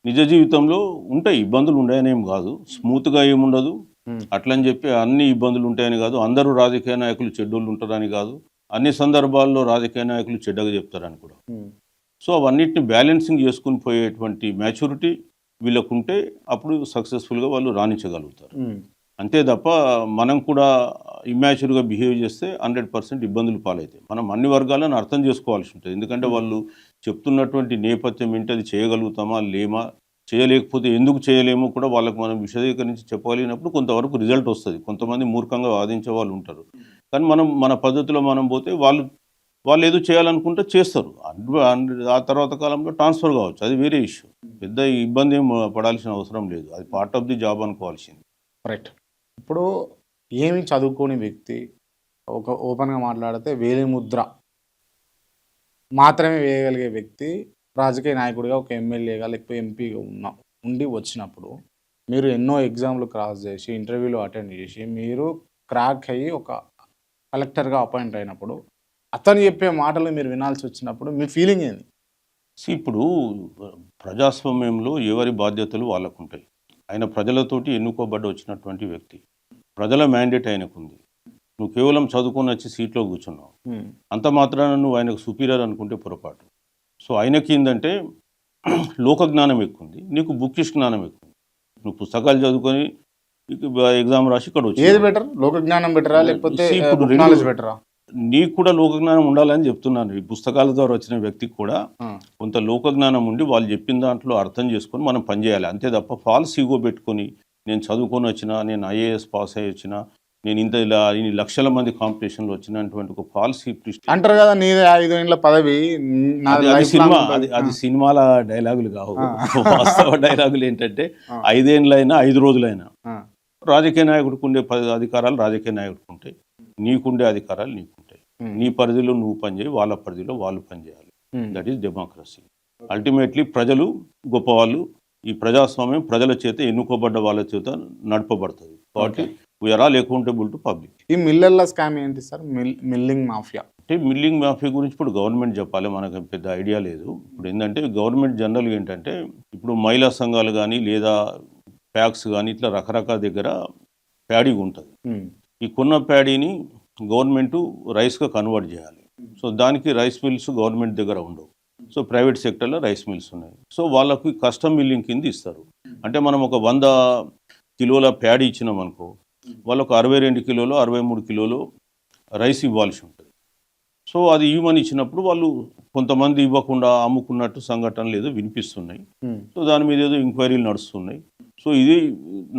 నిజ జీవితంలో ఉంటాయి ఇబ్బందులు, ఉన్నాయనేం కాదు, స్మూత్గా ఏముండదు. అట్లని చెప్పి అన్ని ఇబ్బందులు ఉంటాయని కాదు, అందరూ రాజకీయ నాయకులు చెడ్డోళ్ళు ఉంటారని కాదు, అన్ని సందర్భాల్లో రాజకీయ నాయకులు చెడ్డగా చెప్తారని కూడా. సో అవన్నిటిని బ్యాలెన్సింగ్ చేసుకుని పోయేటువంటి మ్యాచ్యూరిటీ వీళ్ళకుంటే అప్పుడు సక్సెస్ఫుల్గా వాళ్ళు రాణించగలుగుతారు. అంతే తప్ప మనం కూడా ఇమ్యాచ్యూర్గా బిహేవ్ చేస్తే 100% ఇబ్బందులు పాలవుతాయి. మనం అన్ని వర్గాలను అర్థం చేసుకోవాల్సి ఉంటుంది. ఎందుకంటే వాళ్ళు చెప్తున్నటువంటి నేపథ్యం ఏంటి, అది చేయగలుగుతామా లేమా, చేయలేకపోతే ఎందుకు చేయలేమో కూడా వాళ్ళకి మనం విశదీకరించి చెప్పగలిగినప్పుడు కొంతవరకు రిజల్ట్ వస్తుంది. కొంతమంది మూర్ఖంగా వాదించే వాళ్ళు ఉంటారు, కానీ మనం మన పద్ధతిలో మనం పోతే వాళ్ళు ఏదో చేయాలనుకుంటే చేస్తారు. ఆ తర్వాత కాలంలో ట్రాన్స్ఫర్ కావచ్చు, అది వేరే ఇష్యూ. పెద్ద ఇబ్బంది ఏం పడాల్సిన అవసరం లేదు, అది పార్ట్ ఆఫ్ ది జాబ్ అనుకోవాల్సింది. రైట్. ఇప్పుడు ఏమి చదువుకోని వ్యక్తి ఒక ఓపెన్గా మాట్లాడితే వేలిముద్ర మాత్రమే వేయగలిగే వ్యక్తి రాజకీయ నాయకుడిగా ఒక ఎమ్మెల్యేగా లేకపోతే ఎంపీగా ఉండి వచ్చినప్పుడు మీరు ఎన్నో ఎగ్జామ్లు క్రాస్ చేసి ఇంటర్వ్యూలు అటెండ్ చేసి మీరు క్రాక్ అయ్యి ఒక కలెక్టర్గా అపాయింట్ అయినప్పుడు అతను చెప్పే మాటలు మీరు వినాల్సి వచ్చినప్పుడు మీ ఫీలింగ్ ఏంది? ఇప్పుడు ప్రజాస్వామ్యంలో ఎవరి బాధ్యతలు వాళ్ళకు ఉంటాయి. ఆయన ప్రజలతోటి ఎన్నుకోబడ్డ వచ్చినటువంటి వ్యక్తి, ప్రజల మ్యాండేట్ ఆయనకుంది. నువ్వు కేవలం చదువుకొని వచ్చి సీట్లో కూర్చున్నావు, అంత మాత్రాన నువ్వు ఆయనకు సుపీరియర్ అనుకుంటే పొరపాటు. సో ఆయనకి ఏంటంటే లోక జ్ఞానం ఎక్కువ ఉంది, నీకు బుక్కిష్ జ్ఞానం ఎక్కువ ఉంది. నువ్వు పుస్తకాలు చదువుకొని ఎగ్జామ్ రాసి ఇక్కడ వచ్చి ఏది బెటర్, లోక జ్ఞానం బెటరా లేకపోతే నాలెడ్జ్ బెటరా? నీకు కూడా లోకజ్ఞానం ఉండాలని చెప్తున్నాను. ఈ పుస్తకాల ద్వారా వచ్చిన వ్యక్తికి కూడా కొంత లోకజ్ఞానం ఉండి వాళ్ళు చెప్పిన దాంట్లో అర్థం చేసుకొని మనం పనిచేయాలి. అంతే తప్ప ఫాల్స్ ఈగో పెట్టుకొని నేను చదువుకొని వచ్చినా, నేను ఐఏఎస్ పాస్ అయ్యి వచ్చినా, నేను ఇలా ఇన్ని లక్షల మంది కాంపిటీషన్లో వచ్చినటువంటి ఒక ఫాల్స్ అంటారు కదా, నీది 5 ఏళ్ల పదవి. అది సినిమాల డైలాగులు కావు. వాస్తవ డైలాగులు ఏంటంటే 5 ఏళ్ళైనా 5 రోజులైనా రాజకీయ నాయకుడికి ఉండే అధికారాలు రాజకీయ నాయకుడికి ఉంటాయి, నీకుండే అధికారాలు నీకుంటాయి. నీ పరిధిలో నువ్వు పనిచేయి, వాళ్ళ పరిధిలో వాళ్ళు పనిచేయాలి. That is democracy. అల్టిమేట్లీ ప్రజలు గొప్పవాళ్ళు. ఈ ప్రజాస్వామ్యం ప్రజల చేత ఎన్నుకోబడ్డ వాళ్ళ చేత నడపబడుతుంది. కాబట్టి we are all accountable to public. ఈ మిల్లర్ల స్కామ్ ఏంటి సార్? మిల్లింగ్ మాఫియా అంటే మిల్లింగ్ మాఫియా గురించి ఇప్పుడు గవర్నమెంట్ చెప్పాలి, మనకు పెద్ద ఐడియా లేదు. ఇప్పుడు ఏంటంటే గవర్నమెంట్ జనరల్గా ఏంటంటే ఇప్పుడు మహిళా సంఘాలు కానీ లేదా ప్యాక్స్ కానీ ఇట్లా రకరకాల దగ్గర ప్యాడీ ఉంటుంది. ఈ కొన్న ప్యాడీని గవర్నమెంట్ రైస్గా కన్వర్ట్ చేయాలి. సో దానికి రైస్ మిల్స్ గవర్నమెంట్ దగ్గర ఉండవు. సో ప్రైవేట్ సెక్టర్లో రైస్ మిల్స్ ఉన్నాయి. సో వాళ్ళకి కస్టమ్ మిల్లింగ్ కింద ఇస్తారు. అంటే మనం ఒక 100 కిలోల ప్యాడీ ఇచ్చినాం అనుకో, వాళ్ళకు 62 కిలోలు 63 కిలోలు రైస్ ఇవ్వాల్సి ఉంటుంది. సో అది ఇవ్వమని ఇచ్చినప్పుడు వాళ్ళు కొంతమంది ఇవ్వకుండా అమ్ముకున్నట్టు సంఘటనలు ఏదో వినిపిస్తున్నాయి. సో దాని మీద ఏదో ఎంక్వైరీలు నడుస్తున్నాయి. సో ఇది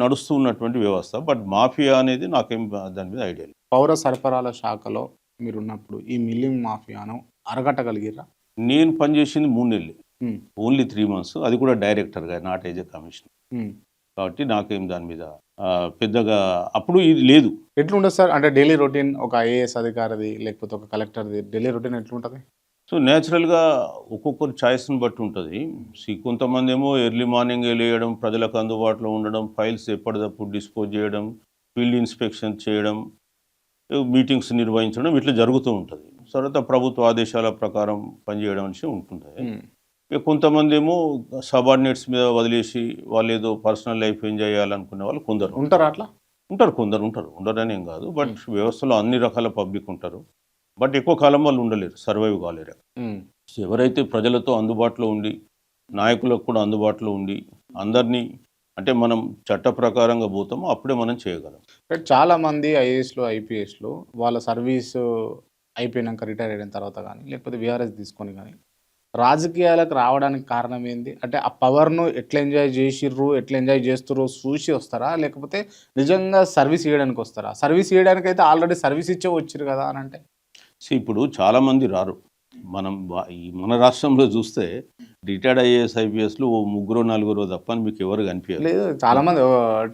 నడుస్తున్నటువంటి వ్యవస్థ. బట్ మాఫియా అనేది నాకేం దాని మీద ఐడియా లేదు. పౌర సరఫరాల శాఖలో మీరున్నప్పుడు ఈ మిల్లింగ్ మాఫియాను అరగట్టగలిగిరా? నేను పనిచేసింది 3 నెలలు, ఓన్లీ 3 months. అది కూడా డైరెక్టర్గా, నాట్ ఏజ్ ఎ కమిషనర్. కాబట్టి నాకేం దాని మీద పెద్దగా అప్పుడు ఇది లేదు. ఎట్లుంటుంది సార్ అంటే డైలీ రొటీన్ ఒక ఐఏఎస్ అధికారిది లేకపోతే ఒక కలెక్టర్ది డైలీ రొటీన్ ఎట్లుంటుంది? సో నేచురల్గా ఒక్కొక్కరు ఛాయిస్ని బట్టి ఉంటుంది. కొంతమంది ఏమో ఎర్లీ మార్నింగే లేయడం, ప్రజలకు అందుబాటులో ఉండడం, ఫైల్స్ ఎప్పటికప్పుడు డిస్పోజ్ చేయడం, ఫీల్డ్ ఇన్స్పెక్షన్ చేయడం, మీటింగ్స్ నిర్వహించడం ఇట్లా జరుగుతూ ఉంటుంది. తర్వాత ప్రభుత్వ ఆదేశాల ప్రకారం పనిచేయడం అనేసి ఉంటుంది. ఇక కొంతమంది ఏమో సబార్డినేట్స్ మీద వదిలేసి వాళ్ళు ఏదో పర్సనల్ లైఫ్ ఎంజాయ్ చేయాలనుకునే వాళ్ళు కొందరు ఉంటారా అట్లా? ఉంటారు, కొందరు ఉంటారు, ఉండరని ఏం కాదు. బట్ వ్యవస్థలో అన్ని రకాల పబ్లిక్ ఉంటారు. బట్ ఎక్కువ కాలం వాళ్ళు ఉండలేరు, సర్వైవ్ కాలేరు. ఎవరైతే ప్రజలతో అందుబాటులో ఉండి నాయకులకు కూడా అందుబాటులో ఉండి అందరినీ అంటే మనం చట్ట ప్రకారంగా పోతామో అప్పుడే మనం చేయగలం. చాలా మంది ఐఏఎస్లు ఐపీఎస్లు వాళ్ళ సర్వీస్ అయిపోయినాక రిటైర్ అయిన తర్వాత కానీ లేకపోతే విఆర్ఎస్ తీసుకొని కానీ రాజకీయాలకు రావడానికి కారణం ఏంది? అంటే ఆ పవర్ను ఎట్లా ఎంజాయ్ చేసిర్రు, ఎట్లా ఎంజాయ్ చేస్తుర్రు చూసి వస్తారా, లేకపోతే నిజంగా సర్వీస్ చేయడానికి వస్తారా? సర్వీస్ చేయడానికి అయితే ఆల్రెడీ సర్వీస్ ఇచ్చే వచ్చిరు కదా అని అంటే ఇప్పుడు చాలామంది రారు. మన రాష్ట్రంలో చూస్తే రిటైర్డ్ ఐఏఎస్ ఐపీఎస్లు ఓ 3-4 తప్ప మీకు ఎవరు కనిపించలేదు. లేదు, చాలా మంది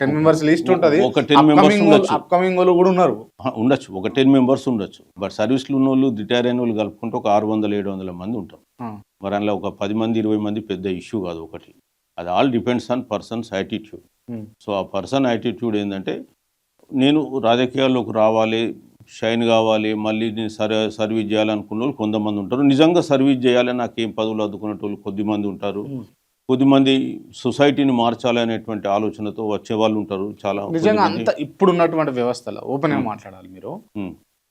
10 మెంబర్స్ లిస్ట్ ఉంటుంది. ఒక 10 మెంబర్స్ ఉండొచ్చు, అప్కమింగ్ వాళ్ళు కూడా ఉన్నారు, ఉండొచ్చు, ఒక 10 మెంబర్స్ ఉండొచ్చు. బట్ సర్వీస్లో ఉన్న వాళ్ళు రిటైర్ అయిన వాళ్ళు కలుపుకుంటే ఒక 600-700 మంది ఉంటారు. మరి అందులో ఒక 10 మంది 20 మంది పెద్ద ఇష్యూ కాదు ఒకటి. అది all depends on persons attitude. So ఆ పర్సన్ యాటిట్యూడ్ ఏంటంటే నేను రాజకీయాల్లోకి రావాలి, షైన్ కావాలి, మళ్ళీ నేను సర్వీస్ చేయాలనుకున్న వాళ్ళు కొంతమంది ఉంటారు. నిజంగా సర్వీస్ చేయాలని నాకేం పదవులు అద్దుకునే వాళ్ళు కొద్దిమంది ఉంటారు. కొద్దిమంది సొసైటీని మార్చాలి అనేటువంటి ఆలోచనతో వచ్చే వాళ్ళు ఉంటారు. చాలా నిజంగా అంత ఇప్పుడు ఉన్నటువంటి వ్యవస్థలో ఓపెన్గా మాట్లాడాలి. మీరు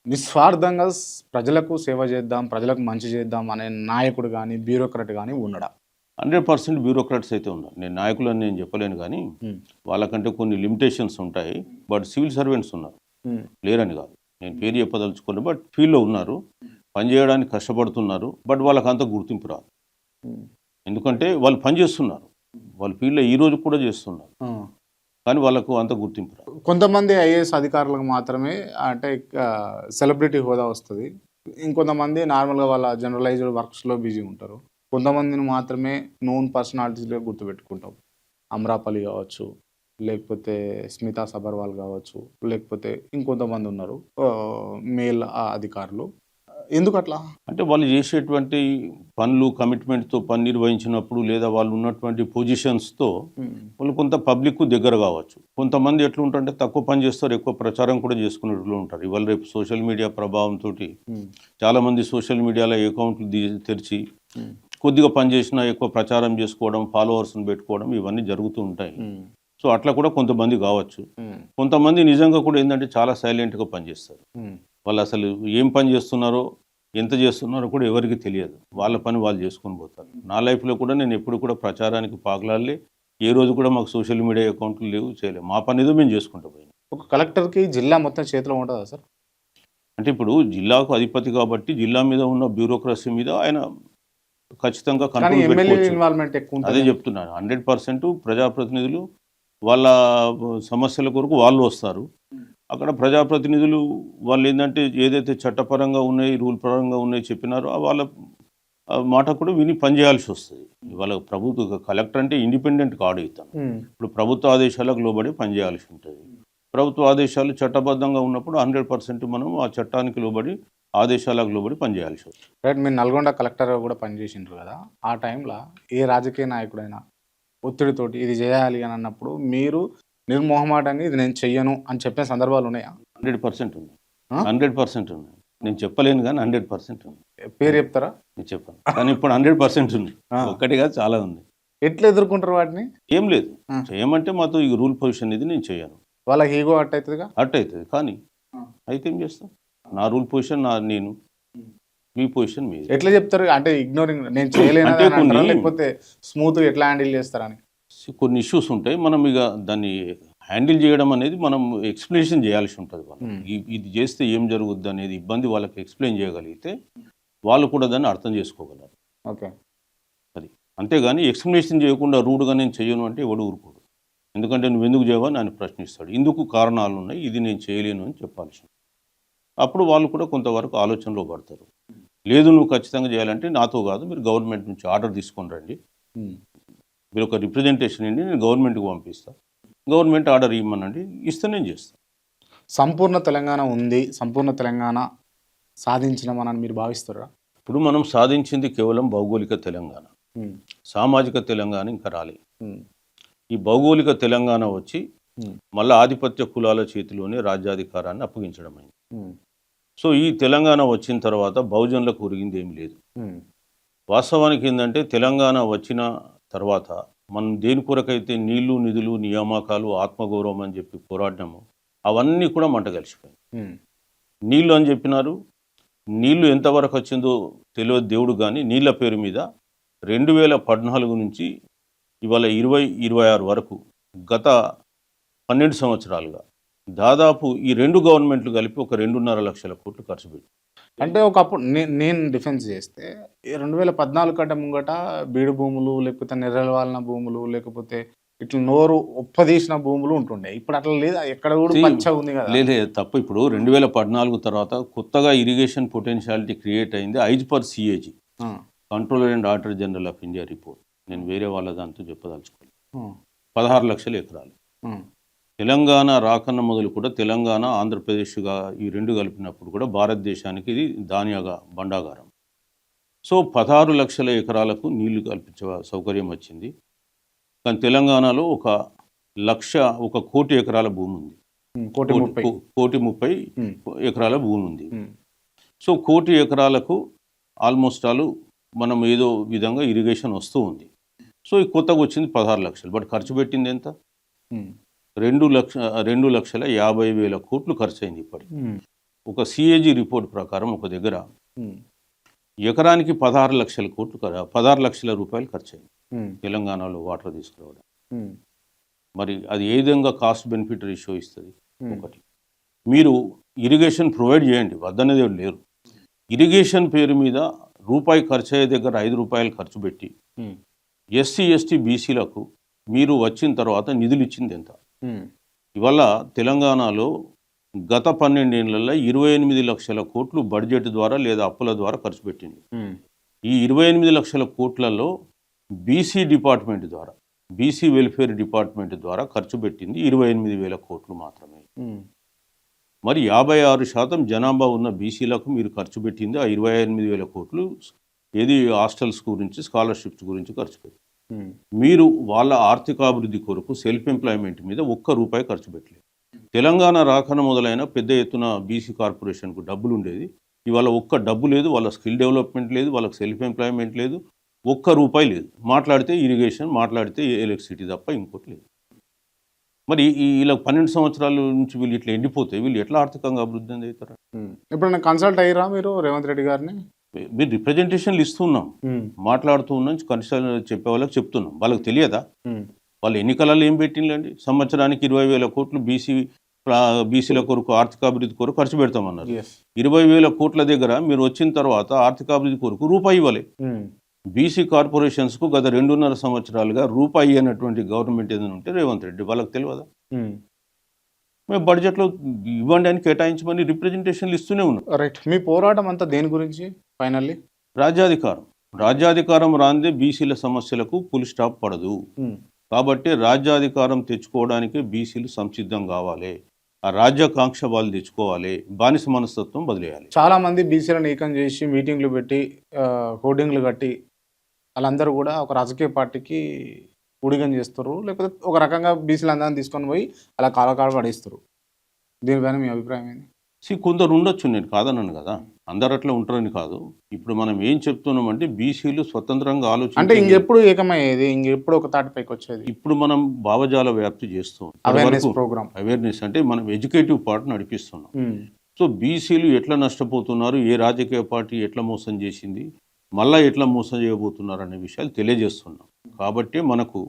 నిస్వార్థంగా ప్రజలకు సేవ చేద్దాం, ప్రజలకు మంచి చేద్దాం అనే నాయకుడు కానీ బ్యూరోక్రాట్ కానీ ఉండడా? 100% బ్యూరోక్రాట్స్ అయితే ఉన్నారు. నేను నాయకులని నేను చెప్పలేను, కానీ వాళ్ళకంటే కొన్ని లిమిటేషన్స్ ఉంటాయి. బట్ సివిల్ సర్వెంట్స్ ఉన్నారు, లేరని కాదు, నేను పేరు చెప్పదలుచుకోను. బట్ ఫీల్డ్లో ఉన్నారు, పనిచేయడానికి కష్టపడుతున్నారు. బట్ వాళ్ళకి అంత గుర్తింపు రాదు, ఎందుకంటే వాళ్ళు పనిచేస్తున్నారు, వాళ్ళు ఫీల్డ్లో ఈ రోజు కూడా చేస్తున్నారు, కానీ వాళ్ళకు అంత గుర్తింపు రాదు. కొంతమంది ఐఏఎస్ అధికారులకు మాత్రమే అంటే సెలబ్రిటీ హోదా వస్తుంది, ఇంకొంతమంది నార్మల్గా వాళ్ళ జనరలైజ్డ్ వర్క్స్లో బిజీ ఉంటారు. కొంతమందిని మాత్రమే నోన్ పర్సనాలిటీస్లో గుర్తుపెట్టుకుంటాం. అమ్రాపల్లి కావచ్చు, లేకపోతే స్మితా సబర్వాల్ కావచ్చు, లేకపోతే ఇంకొంతమంది ఉన్నారు మేల్ అధికారులు. ఎందుకు అట్లా అంటే వాళ్ళు చేసేటువంటి పనులు కమిట్మెంట్తో పని నిర్వహించినప్పుడు లేదా వాళ్ళు ఉన్నటువంటి పొజిషన్స్తో వాళ్ళు కొంత పబ్లిక్ దగ్గర కావచ్చు. కొంతమంది ఎట్లుంటారంటే తక్కువ పని చేస్తారు, ఎక్కువ ప్రచారం కూడా చేసుకునేట్లు ఉంటారు. ఇవాళ రేపు సోషల్ మీడియా ప్రభావంతో చాలామంది సోషల్ మీడియాలో అకౌంట్లు తెరిచి కొద్దిగా పని చేసినా ఎక్కువ ప్రచారం చేసుకోవడం, ఫాలోవర్స్ని పెట్టుకోవడం ఇవన్నీ జరుగుతూ ఉంటాయి. సో అట్లా కూడా కొంతమంది కావచ్చు. కొంతమంది నిజంగా కూడా ఏంటంటే చాలా సైలెంట్గా పనిచేస్తారు. వాళ్ళు అసలు ఏం పని చేస్తున్నారో ఎంత చేస్తున్నారో కూడా ఎవరికి తెలియదు, వాళ్ళ పని వాళ్ళు చేసుకొని పోతారు. నా లైఫ్లో కూడా నేను ఎప్పుడు కూడా ప్రచారానికి పాకులాడలే, ఏ రోజు కూడా మాకు సోషల్ మీడియా అకౌంట్లు లేవు, చేయలేము. మా పని ఏదో మేము చేసుకుంటూ పోయినాం. ఒక కలెక్టర్కి జిల్లా మొత్తం చేతిలో ఉంటుందా సార్? అంటే ఇప్పుడు జిల్లాకు అధిపతి కాబట్టి జిల్లా మీద ఉన్న బ్యూరోక్రసీ మీద ఆయన ఖచ్చితంగా కంట్రోల్ పెట్టుకోవచ్చు. అదే చెప్తున్నాను, 100% ప్రజాప్రతినిధులు వాళ్ళ సమస్యల కొరకు వాళ్ళు వస్తారు. అక్కడ ప్రజాప్రతినిధులు వాళ్ళు ఏంటంటే ఏదైతే చట్టపరంగా ఉన్నాయి, రూల్ పరంగా ఉన్నాయి చెప్పినారో వాళ్ళ మాట కూడా విని పనిచేయాల్సి వస్తుంది. వాళ్ళ ప్రభుత్వ కలెక్టర్ అంటే ఇండిపెండెంట్ కాడు ఇతను. ఇప్పుడు ప్రభుత్వ ఆదేశాలకు లోబడి పనిచేయాల్సి ఉంటుంది. ప్రభుత్వ ఆదేశాలు చట్టబద్ధంగా ఉన్నప్పుడు 100% మనం ఆ చట్టానికి లోబడి ఆదేశాలకు లోబడి పనిచేయాల్సి వస్తుంది. రైట్, మీరు నల్గొండ కలెక్టర్ కూడా పనిచేసిండ్రు కదా, ఆ టైంలో ఏ రాజకీయ నాయకుడైనా ఒత్తిడితోటి ఇది చేయాలి అని అన్నప్పుడు మీరు నిర్మోహమాటంగా ఇది నేను చెయ్యను అని చెప్పిన సందర్భాలు ఉన్నాయా? 100% ఉంది, 100% ఉన్నాయి. నేను చెప్పలేను కానీ 100% ఉంది. పేరు చెప్తారా? నేను చెప్పాను, కానీ ఇప్పుడు 100% ఉంది. ఒక్కటి కాదు, చాలా ఉంది. ఎట్లా ఎదుర్కొంటారు వాటిని? ఏం లేదు, చేయమంటే మాతో ఈ రూల్ పొజిషన్ ఇది నేను చేయను. వాళ్ళ ఈగో అట్ అవుతుందిగా? అట్ అవుతుంది, కానీ అయితే ఏం చేస్తాం? నా రూల్ పొజిషన్ నేను, మీ పొజిషన్ మీరు. ఎట్లా చెప్తారు అంటే ఇగ్నోరింగ్ నేను చేయలేను లేకపోతే స్మూత్ ఎట్లా హ్యాండిల్ చేస్తారని? కొన్ని ఇష్యూస్ ఉంటాయి, మనం ఇక దాన్ని హ్యాండిల్ చేయడం అనేది మనం ఎక్స్ప్లెనేషన్ చేయాల్సి ఉంటుంది. వాళ్ళు ఇది చేస్తే ఏం జరుగుద్ది అనేది ఇబ్బంది వాళ్ళకి ఎక్స్ప్లెయిన్ చేయగలిగితే వాళ్ళు కూడా దాన్ని అర్థం చేసుకోగలరు. ఓకే, అది అంతేగాని ఎక్స్ప్లెనేషన్ చేయకుండా రూడ్గా నేను చేయను అంటే ఎవడు ఊరుకోడు. ఎందుకంటే నువ్వు ఎందుకు చేయవని ఆయన ప్రశ్నిస్తాడు. ఇందుకు కారణాలు ఉన్నాయి, ఇది నేను చేయలేను అని చెప్పాల్సి. అప్పుడు వాళ్ళు కూడా కొంతవరకు ఆలోచనలో పడతారు. లేదు నువ్వు ఖచ్చితంగా చేయాలంటే నాతో కాదు, మీరు గవర్నమెంట్ నుంచి ఆర్డర్ తీసుకొని రండి, మీరు ఒక రిప్రజెంటేషన్ అండి, నేను గవర్నమెంట్కి పంపిస్తాను, గవర్నమెంట్ ఆర్డర్ ఇవ్వమనండి, ఇస్తే నేను చేస్తాను. సంపూర్ణ తెలంగాణ ఉంది, సంపూర్ణ తెలంగాణ సాధించినామని మీరు భావిస్తారా? ఇప్పుడు మనం సాధించింది కేవలం భౌగోళిక తెలంగాణ, ఉమ్, సామాజిక తెలంగాణ ఇంకా రాలేదు. ఉమ్, ఈ భౌగోళిక తెలంగాణ వచ్చి ఉమ్, మళ్ళీ ఆధిపత్య కులాల చేతిలోనే రాజ్యాధికారాన్ని అప్పగించడం అయింది. ఉమ్, సో ఈ తెలంగాణ వచ్చిన తర్వాత బహుజనులకు ఒరిగింది ఏమి లేదు. ఉమ్, వాస్తవానికి ఏంటంటే తెలంగాణ వచ్చిన తర్వాత మనం దేని కొరకైతే నీళ్లు, నిధులు, నియామకాలు, ఆత్మగౌరవం అని చెప్పి పోరాడినాము, అవన్నీ కూడా మంట కలిసిపోయాయి. ఉమ్, నీళ్లు అని చెప్పినారు, నీళ్లు ఎంతవరకు వచ్చిందో తెలియదు దేవుడు, కానీ నీళ్ల పేరు మీద 2014 నుంచి ఇవాళ 2026 వరకు గత 12 సంవత్సరాలుగా దాదాపు ఈ రెండు గవర్నమెంట్లు కలిపి ఒక 2.5 లక్షల కోట్లు ఖర్చు పెట్టి. అంటే ఒకప్పుడు నేను డిఫెన్స్ చేస్తే 2014 కంటే ముంగట బీడు భూములు, లేకపోతే నెర్రలవాలిన భూములు, లేకపోతే ఇట్లా నోరు ఒప్పదీసిన భూములు ఉంటుండే. ఇప్పుడు అట్లా లేదు, ఎక్కడ కూడా పచ్చగా ఉంది కదా. లేదు తప్ప. ఇప్పుడు 2014 తర్వాత కొత్తగా ఇరిగేషన్ పొటెన్షియాలిటీ క్రియేట్ అయింది as per CAG, controller and auditor general of India report. నేను వేరే వాళ్ళ దాంతో చెప్పదలుచుకోలేదు. 16 లక్షల ఎకరాలు. తెలంగాణ రాకన్న మొదలు కూడా తెలంగాణ, ఆంధ్రప్రదేశ్గా ఈ రెండు కలిపినప్పుడు కూడా భారతదేశానికి ఇది ధాన్యాగా బండాగారం. సో 16 లక్షల ఎకరాలకు నీళ్లు కల్పించే సౌకర్యం వచ్చింది. కానీ తెలంగాణలో 1 కోటి ఎకరాల భూమి ఉంది. 1,30,00,000 ఎకరాల భూమి ఉంది. సో 1 కోటి ఎకరాలకు ఆల్మోస్ట్ ఆల్ మనం ఏదో విధంగా ఇరిగేషన్ వస్తూ ఉంది. సో ఈ కొత్తగా వచ్చింది 16 లక్షలు. బట్ ఖర్చు పెట్టింది ఎంత? 2,50,000 కోట్లు ఖర్చు అయింది ఇప్పటికి. ఒక సిఏజీ రిపోర్ట్ ప్రకారం ఒక దగ్గర ఎకరానికి 16 లక్షల కోట్లు 16 లక్షల రూపాయలు ఖర్చు అయింది తెలంగాణలో వాటర్ తీసుకురావడం. మరి అది ఏ విధంగా కాస్ట్ బెనిఫిట్ రేషియో ఇస్తుంది? ఒకటి, మీరు ఇరిగేషన్ ప్రొవైడ్ చేయండి, వద్దనేది లేరు. ఇరిగేషన్ పేరు మీద రూపాయి ఖర్చు అయ్యే దగ్గర 5 రూపాయలు ఖర్చు పెట్టి ఎస్సీ, ఎస్టీ, బీసీలకు మీరు వచ్చిన తర్వాత నిధులు ఇచ్చింది ఎంత? ఇవాళ తెలంగాణలో గత 12 ఏళ్లలో 28 లక్షల కోట్లు బడ్జెట్ ద్వారా లేదా అప్పుల ద్వారా ఖర్చు పెట్టింది. ఈ 28 లక్షల కోట్లలో బీసీ డిపార్ట్మెంట్ ద్వారా, బీసీ వెల్ఫేర్ డిపార్ట్మెంట్ ద్వారా ఖర్చు పెట్టింది 28,000 కోట్లు మాత్రమే. మరి 56% జనాభా ఉన్న బీసీలకు మీరు ఖర్చు పెట్టింది ఆ 28,000 కోట్లు ఏది హాస్టల్స్ గురించి, స్కాలర్షిప్స్ గురించి ఖర్చు పెట్టి, మీరు వాళ్ళ ఆర్థికాభివృద్ధి కొరకు సెల్ఫ్ ఎంప్లాయ్మెంట్ మీద 1 రూపాయి ఖర్చు పెట్టలేదు. తెలంగాణ రాకన మొదలైన పెద్ద ఎత్తున బీసీ కార్పొరేషన్కు డబ్బులు ఉండేది. ఇవాళ డబ్బు లేదు, వాళ్ళ స్కిల్ డెవలప్మెంట్ లేదు, వాళ్ళకి సెల్ఫ్ ఎంప్లాయ్మెంట్ లేదు, 1 రూపాయి లేదు. మాట్లాడితే ఇరిగేషన్, మాట్లాడితే ఎలక్ట్రిసిటీ తప్ప ఇంకోటి లేదు. మరి ఇలా 12 సంవత్సరాల నుంచి వీళ్ళు ఇట్లా ఎండిపోతే వీళ్ళు ఎట్లా ఆర్థికంగా అభివృద్ధి అవుతారు? ఇప్పుడు కన్సల్ట్ అయ్యారా మీరు రేవంత్ రెడ్డి గారిని? మీరు రిప్రజెంటేషన్లు ఇస్తున్నాం, మాట్లాడుతూ ఉన్నాం, కన్సల్ట్ చెప్పే వాళ్ళకి చెప్తున్నాం. వాళ్ళకి తెలియదా? వాళ్ళు ఎన్నికలలో ఏం పెట్టిందండి? సంవత్సరానికి 20,000 కోట్లు బీసీల కొరకు ఆర్థికాభివృద్ధి కొరకు ఖర్చు పెడతామన్నారు. 20,000 కోట్ల దగ్గర మీరు వచ్చిన తర్వాత ఆర్థికాభివృద్ధి కొరకు రూపాయి ఇవ్వలే. బీసీ కార్పొరేషన్స్కు గత 2.5 సంవత్సరాలుగా రూపాయి అన్నటువంటి గవర్నమెంట్ ఏదైనా ఉంటే రేవంత్ రెడ్డి, వాళ్ళకి తెలియదా? మేము బడ్జెట్లో ఇవ్వండి అని కేటాయించమని రిప్రజెంటేషన్లు ఇస్తూనే ఉన్నాం. రైట్. మీ పోరాటం అంతా దేని గురించి? ఫైనల్లీ రాజ్యాధికారం రాందే బీసీల సమస్యలకు ఫుల్ స్టాప్ పడదు. కాబట్టి రాజ్యాధికారం తెచ్చుకోవడానికి బీసీలు సంసిద్ధం కావాలి. ఆ రాజ్యాకాంక్ష వాళ్ళు తెచ్చుకోవాలి, బానిస మనస్తత్వం బదిలేయాలి. చాలా మంది బీసీలను ఏకం చేసి మీటింగ్లు పెట్టి హోర్డింగ్లు కట్టి వాళ్ళందరూ కూడా ఒక రాజకీయ పార్టీకి ఊడిగం చేస్తారు, లేకపోతే ఒక రకంగా బీసీలు అందరిని తీసుకొని పోయి అలా కాలకాడ పడేస్తారు. దీనిపైన మీ అభిప్రాయం ఏంటి? కొందరు ఉండొచ్చు, నేను కాదన్నాను కదా, అందరు అట్లా ఉంటారని కాదు. ఇప్పుడు మనం ఏం చెప్తున్నామంటే బీసీలు స్వతంత్రంగా అంటే ఇంకెప్పుడు ఏకమయ్యేది, ఇంకెప్పుడు ఒక తాటిపైకి వచ్చేది? ఇప్పుడు మనం భావజాల వ్యాప్తి చేస్తాం, అవేర్నెస్ అంటే మనం ఎడ్యుకేటివ్ పార్ట్ నడిపిస్తున్నాం. సో బీసీలు ఎట్లా నష్టపోతున్నారు, ఏ రాజకీయ పార్టీ ఎట్లా మోసం చేసింది, మళ్ళా ఎట్లా మోసం చేయబోతున్నారు అనే విషయాలు తెలియజేస్తున్నాం. కాబట్టి మనకు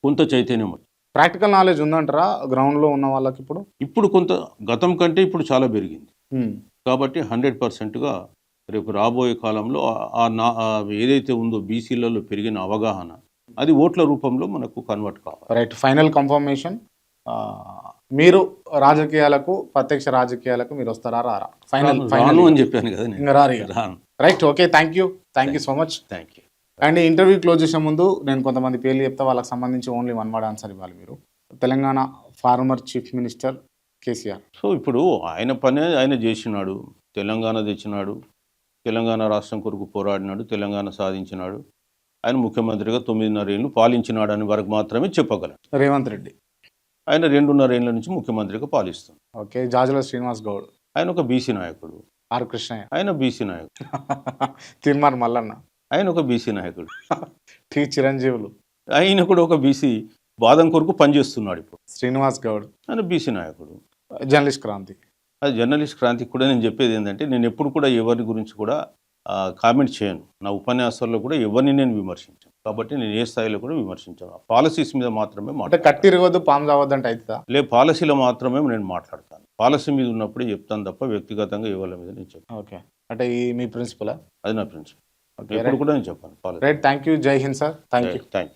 కొంత చైతన్యం, ప్రాక్టికల్ నాలెడ్జ్ ఉందంటారా గ్రౌండ్లో ఉన్న వాళ్ళకి? ఇప్పుడు కొంత గతం కంటే ఇప్పుడు చాలా పెరిగింది. కాబట్టి 100%గా రేపు రాబోయే కాలంలో ఏదైతే ఉందో బీసీలలో పెరిగిన అవగాహన అది ఓట్ల రూపంలో మనకు కన్వర్ట్ కావాలి. రైట్. ఫైనల్ కన్ఫర్మేషన్, మీరు రాజకీయాలకు, ప్రత్యక్ష రాజకీయాలకు మీరు వస్తారా రారా? ఫైనల్ అని చెప్పాను కదా. Right. Okay, thank you so much. Thank you. And interview close చేసే ముందు నేను కొంతమంది పేర్లు చెప్తా, వాళ్ళకి సంబంధించి ఓన్లీ 1 word ఆన్సర్ ఇవ్వాలి మీరు. Telangana former chief minister KCR. So ఇప్పుడు ఆయన పని ఆయన చేసినాడు, తెలంగాణ తెచ్చినాడు, తెలంగాణ రాష్ట్రం కొరకు పోరాడినాడు, తెలంగాణ సాధించినాడు. ఆయన ముఖ్యమంత్రిగా 9.5 ఏళ్ళు పాలించినాడు అని వరకు మాత్రమే చెప్పగలం. రేవంత్ రెడ్డి. ఆయన 2.5 ఏళ్ళ నుంచి ముఖ్యమంత్రిగా పాలిస్తున్నాడు. ఓకే. జాజుల శ్రీనివాస్ గౌడ్. ఆయన ఒక బీసీ నాయకుడు. ఆర్ కృష్ణయ్య. ఆయన బీసీ నాయకుడు. తిరుమల మల్లన్న. ఆయన ఒక బీసీ నాయకుడు. టి చిరంజీవులు. ఆయన కూడా ఒక బీసీ వాదం కొరకు పనిచేస్తున్నాడు. ఇప్పుడు శ్రీనివాస్ గౌడ్. ఆయన బీసీ నాయకుడు. జర్నలిస్ట్ క్రాంతి. అది జర్నలిస్ట్ క్రాంతికి కూడా నేను చెప్పేది ఏంటంటే, నేను ఎప్పుడు కూడా ఎవరి గురించి కూడా కామెంట్ చేయను. నా ఉపన్యాసాల్లో కూడా ఎవరిని నేను విమర్శించాను. కాబట్టి నేను ఏ స్థాయిలో కూడా విమర్శించాను. పాలసీస్ మీద మాత్రమే అంటే కట్టిరగొద్దు పాము చావద్దు అంటే అవుతుందా? పాలసీలో మాత్రమే నేను మాట్లాడతాను. పాలసీ మీద ఉన్నప్పుడే చెప్తాను తప్ప వ్యక్తిగతంగా ఎవరి మీద నేను చెప్పాను. ఓకే. అంటే ఈ మీ ప్రిన్సిపల్? అది నా ప్రిన్సిపల్. ఎప్పుడు కూడా నేను చెప్పాను policy. Right. Thank you. Jai Hind sir. Thank you. Thank you.